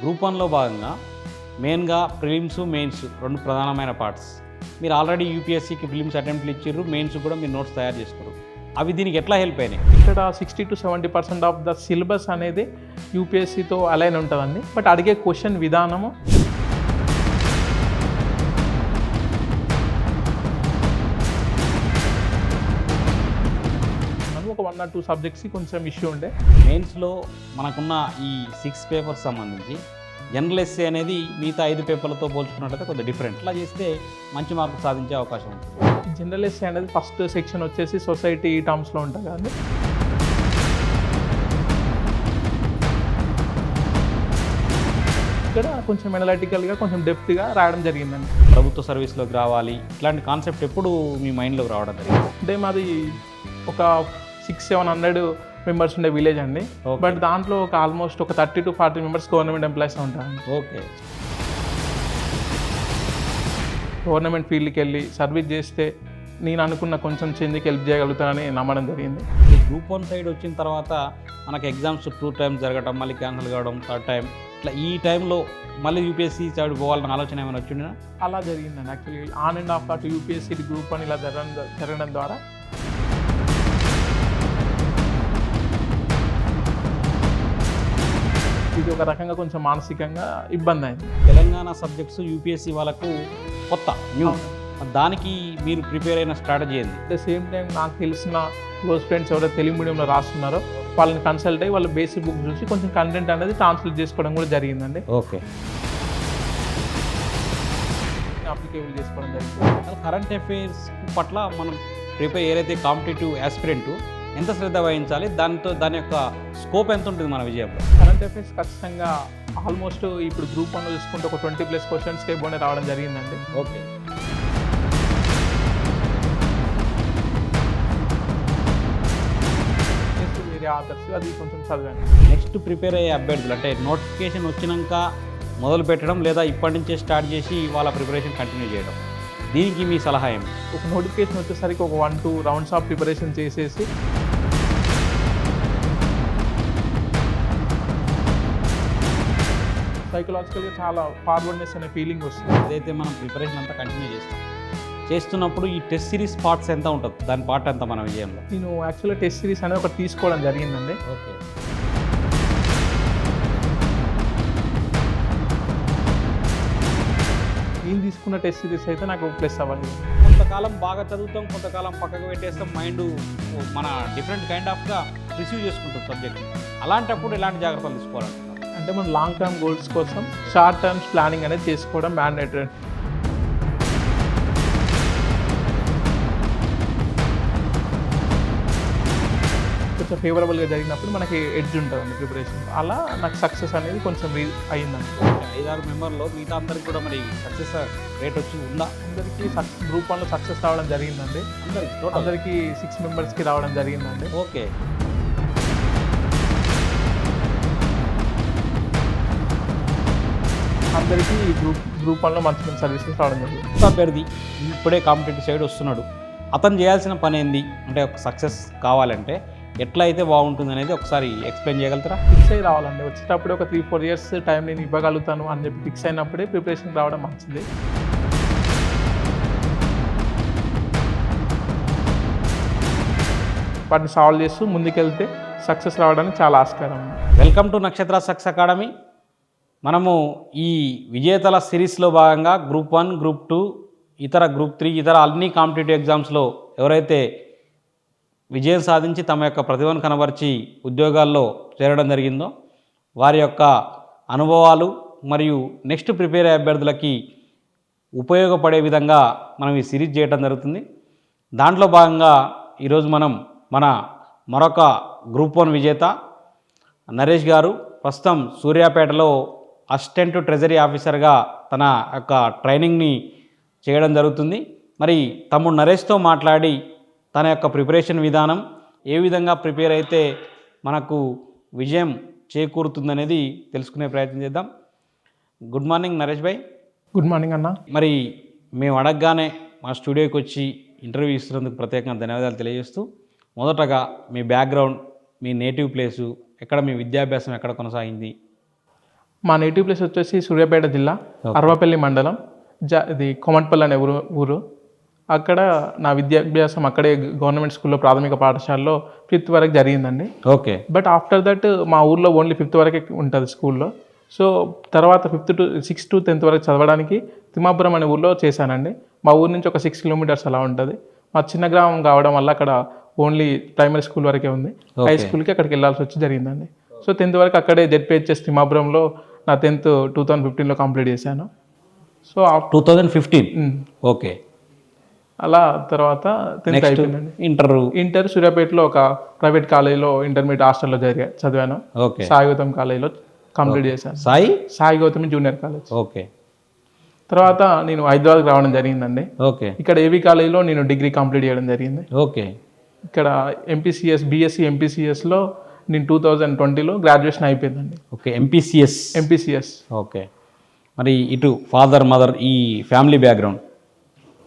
Group వన్లో భాగంగా మెయిన్గా ప్రిలిమ్స్ మెయిన్స్ రెండు ప్రధానమైన పార్ట్స్. మీరు ఆల్రెడీ యూపీఎస్సీకి ప్రిలిమ్స్ అటెంప్ట్లు ఇచ్చారు, మెయిన్స్ కూడా మీరు నోట్స్ తయారు చేసుకున్నారు. అవి దీనికి ఎట్లా హెల్ప్ అయినాయి? ఇక్కడ 60-70% ఆఫ్ ద సిలబస్ అనేది యూపీఎస్సీతో అలైన్ ఉంటుందండి. బట్ అడిగే క్వశ్చన్ విధానము ఒక 1 or 2 సబ్జెక్ట్స్కి కొంచెం ఇష్యూ ఉండే. మెయిన్స్లో మనకున్న ఈ 6 పేపర్స్ సంబంధించి జనరల్ ఎస్సే అనేది మిగతా 5 పేపర్లతో పోల్చుకున్నట్లయితే కొంచెం డిఫరెంట్. ఇట్లా చేస్తే మంచి మార్కులు సాధించే అవకాశం ఉంటుంది. జనరల్ ఎస్సే అనేది ఫస్ట్ సెక్షన్ వచ్చేసి సొసైటీ టర్మ్స్లో ఉంటుంది కదండి. ఇక్కడ కొంచెం ఎనలైటికల్గా కొంచెం డెప్త్గా రాయడం జరిగిందండి. ప్రభుత్వ సర్వీస్లోకి రావాలి ఇట్లాంటి కాన్సెప్ట్ ఎప్పుడు మీ మైండ్లోకి రావడం జరిగింది? అంటే మాది ఒక 600-700 మెంబర్స్ ఉండే విలేజ్ అండి. బట్ దాంట్లో ఒక ఆల్మోస్ట్ ఒక 30 to 40 మెంబర్స్ గవర్నమెంట్ ఎంప్లాయీస్ ఉంటారండి. ఓకే. గవర్నమెంట్ ఫీల్డ్కి వెళ్ళి సర్వీస్ చేస్తే నేను అనుకున్న కొంచెం చేంజ్కి హెల్ప్ చేయగలుగుతానని నమ్మడం జరిగింది. గ్రూప్ 1 సైడ్ వచ్చిన తర్వాత మనకు ఎగ్జామ్స్ 2 times జరగడం, మళ్ళీ క్యాన్సిల్ కావడం, 3rd time ఇట్లా ఈ టైంలో మళ్ళీ యూపీఎస్సీ సైడ్ పోవాలన్న ఆలోచన ఏమైనా వచ్చిందా? అలా జరిగిందండి. యాక్చువల్లీ ఆన్ అండ్ ఆఫ్ అటు యూపీఎస్సీ గ్రూప్ అని ఇలా జరగడం ద్వారా ఇది ఒక రకంగా కొంచెం మానసికంగా ఇబ్బంది అయింది. తెలంగాణ సబ్జెక్ట్స్ యూపీఎస్సీ వాళ్ళకు కొత్త న్యూ, దానికి మీరు ప్రిపేర్ అయిన స్ట్రాటజీ ఏంది? అట్ ద సేమ్ టైం నాకు తెలిసిన క్లోజ్ ఫ్రెండ్స్ ఎవరైతే తెలుగు మీడియంలో రాస్తున్నారో వాళ్ళని కన్సల్ట్ అయ్యి వాళ్ళ బేసిక్ బుక్ చూసి కొంచెం కంటెంట్ అనేది ట్రాన్స్లేట్ చేసుకోవడం కూడా జరిగిందండి. ఓకే. అప్లికేబుల్ చేసుకోవడం జరిగింది. కరెంట్ అఫైర్స్ పట్ల మనం ప్రిపేర్ ఏదైతే కాంపిటేటివ్ ఆస్పిరెంట్ ఎంత శ్రద్ధ వహించాలి, దాని యొక్క స్కోప్ ఎంత ఉంటుంది మన విజయంలో? కరెంట్ అఫైర్స్ ఖచ్చితంగా ఆల్మోస్ట్ ఇప్పుడు గ్రూప్ 1 చూసుకుంటే ఒక 20+ క్వశ్చన్స్కి ఇవ్వనే రావడం జరిగిందండి. ఓకే. వేరే ఆథర్స్ అది కొంచెం చదివాను. నెక్స్ట్ ప్రిపేర్ అయ్యే అభ్యర్థులు అంటే నోటిఫికేషన్ వచ్చినాక మొదలు పెట్టడం లేదా ఇప్పటి నుంచే స్టార్ట్ చేసి వాళ్ళ ప్రిపరేషన్ కంటిన్యూ చేయడం, దీనికి మీ సలహా ఏమి? ఒక నోటిఫికేషన్ వచ్చేసరికి ఒక 1-2 రౌండ్స్ ఆఫ్ ప్రిపరేషన్ చేసేసి సైకలాజికల్గా చాలా ఫార్వర్డ్నెస్ అనే ఫీలింగ్ వస్తుంది. ఏదైతే మనం ప్రిపరేషన్ అంతా కంటిన్యూ చేస్తున్నప్పుడు ఈ టెస్ట్ సిరీస్ పార్ట్స్ ఎంత ఉంటుంది, దాని పార్ట్ ఎంత మన విజయంలో? నేను యాక్చువల్గా టెస్ట్ సిరీస్ అనేది ఒకటి తీసుకోవడం జరిగిందండి. ఓకే. నేను తీసుకున్న టెస్ట్ సిరీస్ అయితే నాకు ప్లస్ అవ్వాలి. కొంతకాలం బాగా చదువుతాం, కొంతకాలం పక్కకు పెట్టేస్తాం, మైండ్ మన డిఫరెంట్ కైండ్ ఆఫ్గా రిసీవ్ చేసుకుంటాం సబ్జెక్ట్. అలాంటప్పుడు ఎలాంటి జాగ్రత్తలు తీసుకోవాలంటున్నారు? అంటే మనం లాంగ్ టర్మ్ గోల్స్ కోసం షార్ట్ టర్మ్స్ ప్లానింగ్ అనేది చేసుకోవడం మ్యాండేటరీ. కొంచెం ఫేవరబుల్గా జరిగినప్పుడు మనకి ఎడ్జ్ ఉంటుందండి ప్రిపరేషన్. అలా నాకు సక్సెస్ అనేది కొంచెం అయ్యిందండి. 5-6 మెంబర్లో మిగతా అందరికి కూడా మరి సక్సెస్ రేట్ వచ్చి ఉందా? అందరికీ గ్రూప్ 1లో సక్సెస్ రావడం జరిగిందండి. అందరికీ 6 మెంబర్స్కి రావడం జరిగిందండి. ఓకే. అందరికీ గ్రూప్ 1లో మంచి సర్వీసెస్ రావడం జరిగింది. అభ్యర్థి ఇప్పుడే కాంపిటేటివ్ సైడ్ వస్తున్నాడు, అతను చేయాల్సిన పని ఏంది అంటే ఒక సక్సెస్ కావాలంటే ఎట్లా అయితే బాగుంటుంది అనేది ఒకసారి ఎక్స్ప్లెయిన్ చేయగలుగుతారా? ఫిక్స్ అయ్యి రావాలండి. వచ్చేటప్పుడే ఒక 3-4 years టైం నేను ఇవ్వగలుగుతాను అని చెప్పి ఫిక్స్ అయినప్పుడే ప్రిపరేషన్ రావడం మంచిది. వాటిని సాల్వ్ చేస్తూ ముందుకెళ్తే సక్సెస్ రావడానికి చాలా ఆస్కారం. వెల్కమ్ టు నక్షత్ర సక్సెస్ అకాడమీ. మనము ఈ విజేతల సిరీస్లో భాగంగా గ్రూప్ 1, గ్రూప్ 2, ఇతర గ్రూప్ 3 ఇతర అన్ని కాంపిటేటివ్ ఎగ్జామ్స్లో ఎవరైతే విజయం సాధించి తమ యొక్క ప్రతిభను కనబరిచి ఉద్యోగాల్లో చేరడం జరిగిందో వారి యొక్క అనుభవాలు మరియు నెక్స్ట్ ప్రిపేర్ అయ్యే అభ్యర్థులకి ఉపయోగపడే విధంగా మనం ఈ సిరీస్ చేయడం జరుగుతుంది. దాంట్లో భాగంగా ఈరోజు మనం మరొక గ్రూప్ 1 విజేత నరేష్ గారు ప్రస్తుతం సూర్యాపేటలో అసిస్టెంట్ ట్రెజరీ ఆఫీసర్గా తన యొక్క ట్రైనింగ్ని చేయడం జరుగుతుంది. మరి తమ్ముడు నరేష్తో మాట్లాడి తన యొక్క ప్రిపరేషన్ విధానం ఏ విధంగా ప్రిపేర్ అయితే మనకు విజయం చేకూరుతుందనేది తెలుసుకునే ప్రయత్నం చేద్దాం. గుడ్ మార్నింగ్ నరేష్ భాయ్. గుడ్ మార్నింగ్ అన్న. మరి మేము అడగగానే మా స్టూడియోకి వచ్చి ఇంటర్వ్యూ ఇస్తున్నందుకు ప్రత్యేకంగా ధన్యవాదాలు తెలియజేస్తూ, మొదటగా మీ బ్యాక్గ్రౌండ్, మీ నేటివ్ ప్లేసు ఎక్కడ, మీ విద్యాభ్యాసం ఎక్కడ కొనసాగింది? మా నేటివ్ ప్లేస్ వచ్చేసి సూర్యాపేట జిల్లా అరవపల్లి మండలం ఇది కొమట్పల్లి అనే ఊరు. అక్కడ నా విద్యాభ్యాసం అక్కడే గవర్నమెంట్ స్కూల్లో ప్రాథమిక పాఠశాలలో 5th వరకు జరిగిందండి. ఓకే. బట్ ఆఫ్టర్ దట్ మా ఊర్లో ఓన్లీ 5th వరకే ఉంటుంది స్కూల్లో. సో తర్వాత 5th to 6th to 10th వరకు చదవడానికి తిమ్మాపురం అనే ఊర్లో చేశానండి. మా ఊరు నుంచి ఒక 6 kilometers అలా ఉంటుంది. మా చిన్న గ్రామం కావడం వల్ల అక్కడ ఓన్లీ ప్రైమరీ స్కూల్ వరకే ఉంది. హై స్కూల్కి అక్కడికి వెళ్ళాల్సి వచ్చి జరిగిందండి. సో 10th వరకు అక్కడే జెడ్పీహెచ్ఎస్ తిమ్మాపురంలో నా 10th 2015లో కంప్లీట్ చేశాను. సో 2015. ఓకే. అలా తర్వాత 10th అయిపోయిందండి. ఇంటర్ సూర్యాపేటలో ఒక ప్రైవేట్ కాలేజీలో ఇంటర్మీడియట్ హాస్టల్లో చదివాను. ఓకే. సాయి గౌతమ్ కాలేజీలో కంప్లీట్ చేశాను. Sai Gautam junior college. Okay. తర్వాత నేను హైదరాబాద్కి రావడం జరిగిందండి. ఓకే. ఇక్కడ ఏవి కాలేజీలో నేను డిగ్రీ కంప్లీట్ చేయడం జరిగింది. ఓకే. ఇక్కడ బీఎస్సీ ఎంపీసీఎస్లో నేను 2020లో గ్రాడ్యుయేషన్ అయిపోయిందండి. ఓకే. ఎంపీసీఎస్. ఓకే. మరి ఇటు ఫాదర్ మదర్ ఈ ఫ్యామిలీ బ్యాక్గ్రౌండ్?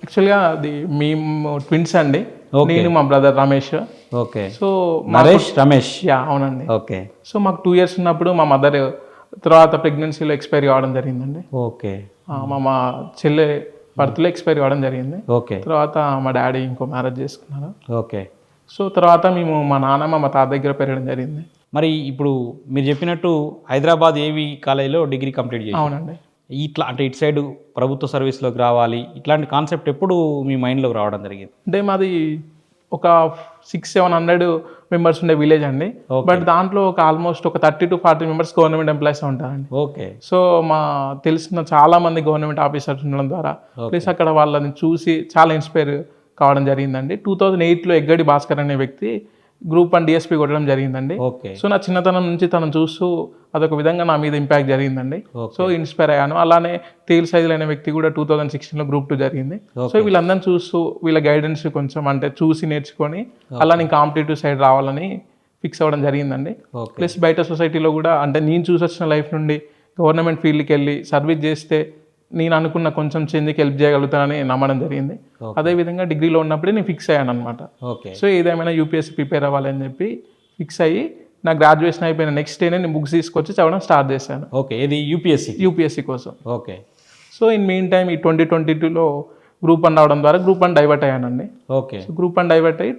యాక్చువల్గా అది మేము ట్విన్స్ అండి. నేను మా brother Ramesh. Okay. So Ramesh. Yeah, అవునండి. ఓకే. సో మాకు 2 years ఉన్నప్పుడు మా మదర్ తర్వాత ప్రెగ్నెన్సీలో ఎక్స్పైర్ కావడం జరిగిందండి. ఓకే. మా చెల్లె బర్త్లో ఎక్స్పైర్ కావడం జరిగింది. ఓకే. తర్వాత మా డాడీ ఇంకో మ్యారేజ్ చేసుకున్నారు. ఓకే. సో తర్వాత మేము మా నాన్నమ్మ మా తాత దగ్గర పెరగడం జరిగింది. మరి ఇప్పుడు మీరు చెప్పినట్టు హైదరాబాద్ ఏవి కాలేజీలో డిగ్రీ కంప్లీట్ చేసి? అవునండి. ఇట్లా అంటే ఇటు సైడ్ ప్రభుత్వ సర్వీస్లోకి రావాలి ఇట్లాంటి కాన్సెప్ట్ ఎప్పుడు మీ మైండ్లోకి రావడం జరిగింది? అంటే మాది ఒక 600-700 members ఉండే విలేజ్ అండి. బట్ దాంట్లో ఒక ఆల్మోస్ట్ ఒక 30 to 40 members గవర్నమెంట్ ఎంప్లాయీస్ ఉంటారండి. ఓకే. సో మా తెలిసిన చాలా మంది గవర్నమెంట్ ఆఫీసర్స్ ఉండడం ద్వారా ప్లస్ అక్కడ వాళ్ళని చూసి చాలా ఇన్స్పైర్ కావడం జరిగిందండి. 2008లో ఎగ్గడి భాస్కర్ అనే వ్యక్తి Group 1 DSP కొట్టడం జరిగిందండి. ఓకే. సో నా చిన్నతనం నుంచి తను చూస్తూ అదొక విధంగా నా మీద ఇంపాక్ట్ జరిగిందండి. సో ఇన్స్పైర్ అయ్యాను. అలానే తేల్ సైజుల్ అనే వ్యక్తి కూడా 2016లో Group 2 జరిగింది. సో వీళ్ళందరినీ చూస్తూ వీళ్ళ గైడెన్స్ కొంచెం అంటే చూసి నేర్చుకొని అలా నేను కాంపిటేటివ్ సైడ్ రావాలని ఫిక్స్ అవ్వడం జరిగిందండి. ప్లస్ బయట సొసైటీలో కూడా అంటే నేను చూసి వచ్చిన లైఫ్ నుండి గవర్నమెంట్ ఫీల్డ్కి వెళ్ళి సర్వీస్ చేస్తే నేను అనుకున్న కొంచెం చేంజ్కి హెల్ప్ చేయగలుగుతానని నమ్మడం జరిగింది. అదేవిధంగా డిగ్రీలో ఉన్నప్పుడే నేను ఫిక్స్ అయ్యాను అనమాట. సో ఏదేమైనా యూపీఎస్సీ ప్రిపేర్ అవ్వాలని చెప్పి ఫిక్స్ అయ్యి నా గ్రాడ్యుయేషన్ అయిపోయిన నెక్స్ట్ డేనే నేను బుక్స్ తీసుకొచ్చి చదవడం స్టార్ట్ చేశాను. ఓకే. ఇది యూపీఎస్సీ కోసం. Okay. So in mean time ఈ 2022లో Group 1 రావడం ద్వారా Group 1 డైవర్ట్ అయ్యానండి. ఓకే. సో Group 1 డైవర్ట్ అయ్యి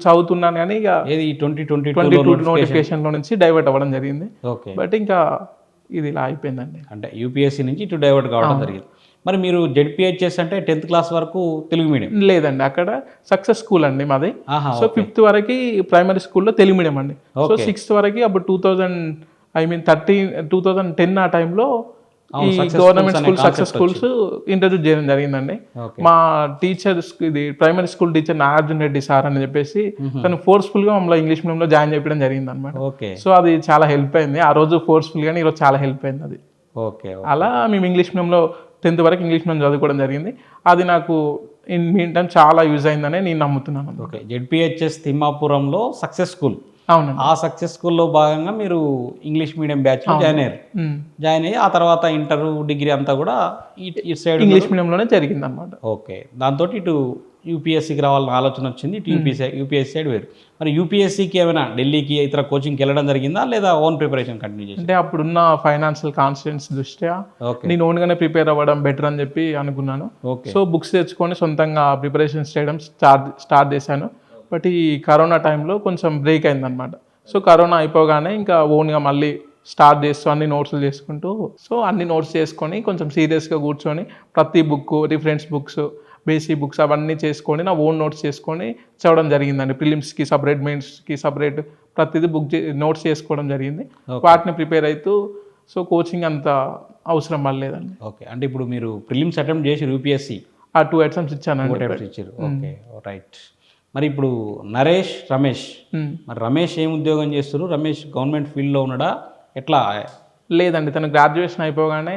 చదువుతున్నాను కానీ ఇక 2022 నోటిఫికేషన్లో నుంచి డైవర్ట్ అవ్వడం జరిగింది. ఓకే. బట్ ఇంకా ఇది ఇలా అయిపోయిందండి. అంటే యూపీఎస్సీ నుంచి ఇటు డైవర్ట్ కావడం జరిగింది. మరి మీరు జెడ్పీహెచ్ఎస్ అంటే 10th class వరకు తెలుగు మీడియం? లేదండి, అక్కడ సక్సెస్ స్కూల్ అండి మాది. సో 5th వరకు ప్రైమరీ స్కూల్లో తెలుగు మీడియం అండి. సో 6th వరకు అప్పుడు 2010 ఆ టైంలో ఈ government school success schools introduce చేయడం జరిగిందండి. మా టీచర్ ఇది primary school teacher Nagarjuna Reddy sir అని చెప్పేసి తను ఫోర్స్ఫుల్ గా మమ్మల్ని ఇంగ్లీష్ మీడియంలో జాయిన్ చేయడం జరిగింది అనమాట. సో అది చాలా హెల్ప్ అయింది. ఆ రోజు ఫోర్స్ఫుల్ గానీ ఈరోజు చాలా హెల్ప్ అయింది అది. అలా మేము ఇంగ్లీష్ మీడియంలో 10th వరకు ఇంగ్లీష్ మీడియం చదువుకోవడం జరిగింది. అది నాకు ఇన్ మీన్ టైం చాలా యూజ్ అయిందని నేను నమ్ముతున్నాను. ఓకే. జెడ్పీహెచ్ఎస్ తిమ్మాపురంలో సక్సెస్ స్కూల్. అవునండి. ఆ సక్సెస్ స్కూల్లో భాగంగా మీరు ఇంగ్లీష్ మీడియం బ్యాచ్లో జాయిన్ అయ్యి ఆ తర్వాత ఇంటర్ డిగ్రీ అంతా కూడా ఇటు సైడ్ ఇంగ్లీష్ మీడియంలోనే జరిగింది అనమాట. ఓకే. దాంతో ఇటు యూపీఎస్సీకి రావాలని ఆలోచన వచ్చింది. ఇటు యూపీఎస్సీ సైడ్ వేరు. మరి యూపీఎస్సీకి ఏమైనా ఢిల్లీకి ఇతర కోచింగ్కి వెళ్ళడం జరిగిందా లేదా ఓన్ ప్రిపరేషన్ కంటిన్యూ చేసి? అంటే అప్పుడున్న ఫైనాన్షియల్ కాన్స్టెంట్స్ దృష్ట్యా నేను ఓన్గానే ప్రిపేర్ అవ్వడం బెటర్ అని చెప్పి అనుకున్నాను. సో బుక్స్ తెచ్చుకొని సొంతంగా ప్రిపరేషన్స్ చేయడం స్టార్ట్ చేశాను. బట్ ఈ కరోనా టైంలో కొంచెం బ్రేక్ అయిందనమాట. సో కరోనా అయిపోగానే ఇంకా ఓన్గా మళ్ళీ స్టార్ట్ చేస్తూ అన్ని నోట్స్లు చేసుకుంటూ అన్ని నోట్స్ చేసుకొని కొంచెం సీరియస్గా కూర్చొని ప్రతి book reference books basic books అవన్నీ చేసుకొని నా ఓన్ నోట్స్ చేసుకొని చదవడం జరిగిందండి. ప్రిలిమ్స్కి సపరేట్ మెయిన్స్కి సపరేట్ ప్రతిదీ నోట్స్ చేసుకోవడం జరిగింది. వాటిని ప్రిపేర్ అవుతూ కోచింగ్ అంత అవసరం పడలేదండి. ఓకే. అంటే ఇప్పుడు మీరు ప్రిలిమ్స్ అటెంప్ట్ చేసి యూపీఎస్సీ ఆ 2 attempts ఇచ్చానండి. Okay, right. మరి ఇప్పుడు రమేష్ మరి రమేష్ ఏం ఉద్యోగం చేస్తారు? రమేష్ గవర్నమెంట్ ఫీల్డ్లో ఉన్నాడా ఎట్లా? లేదండి, తను గ్రాడ్యుయేషన్ అయిపోగానే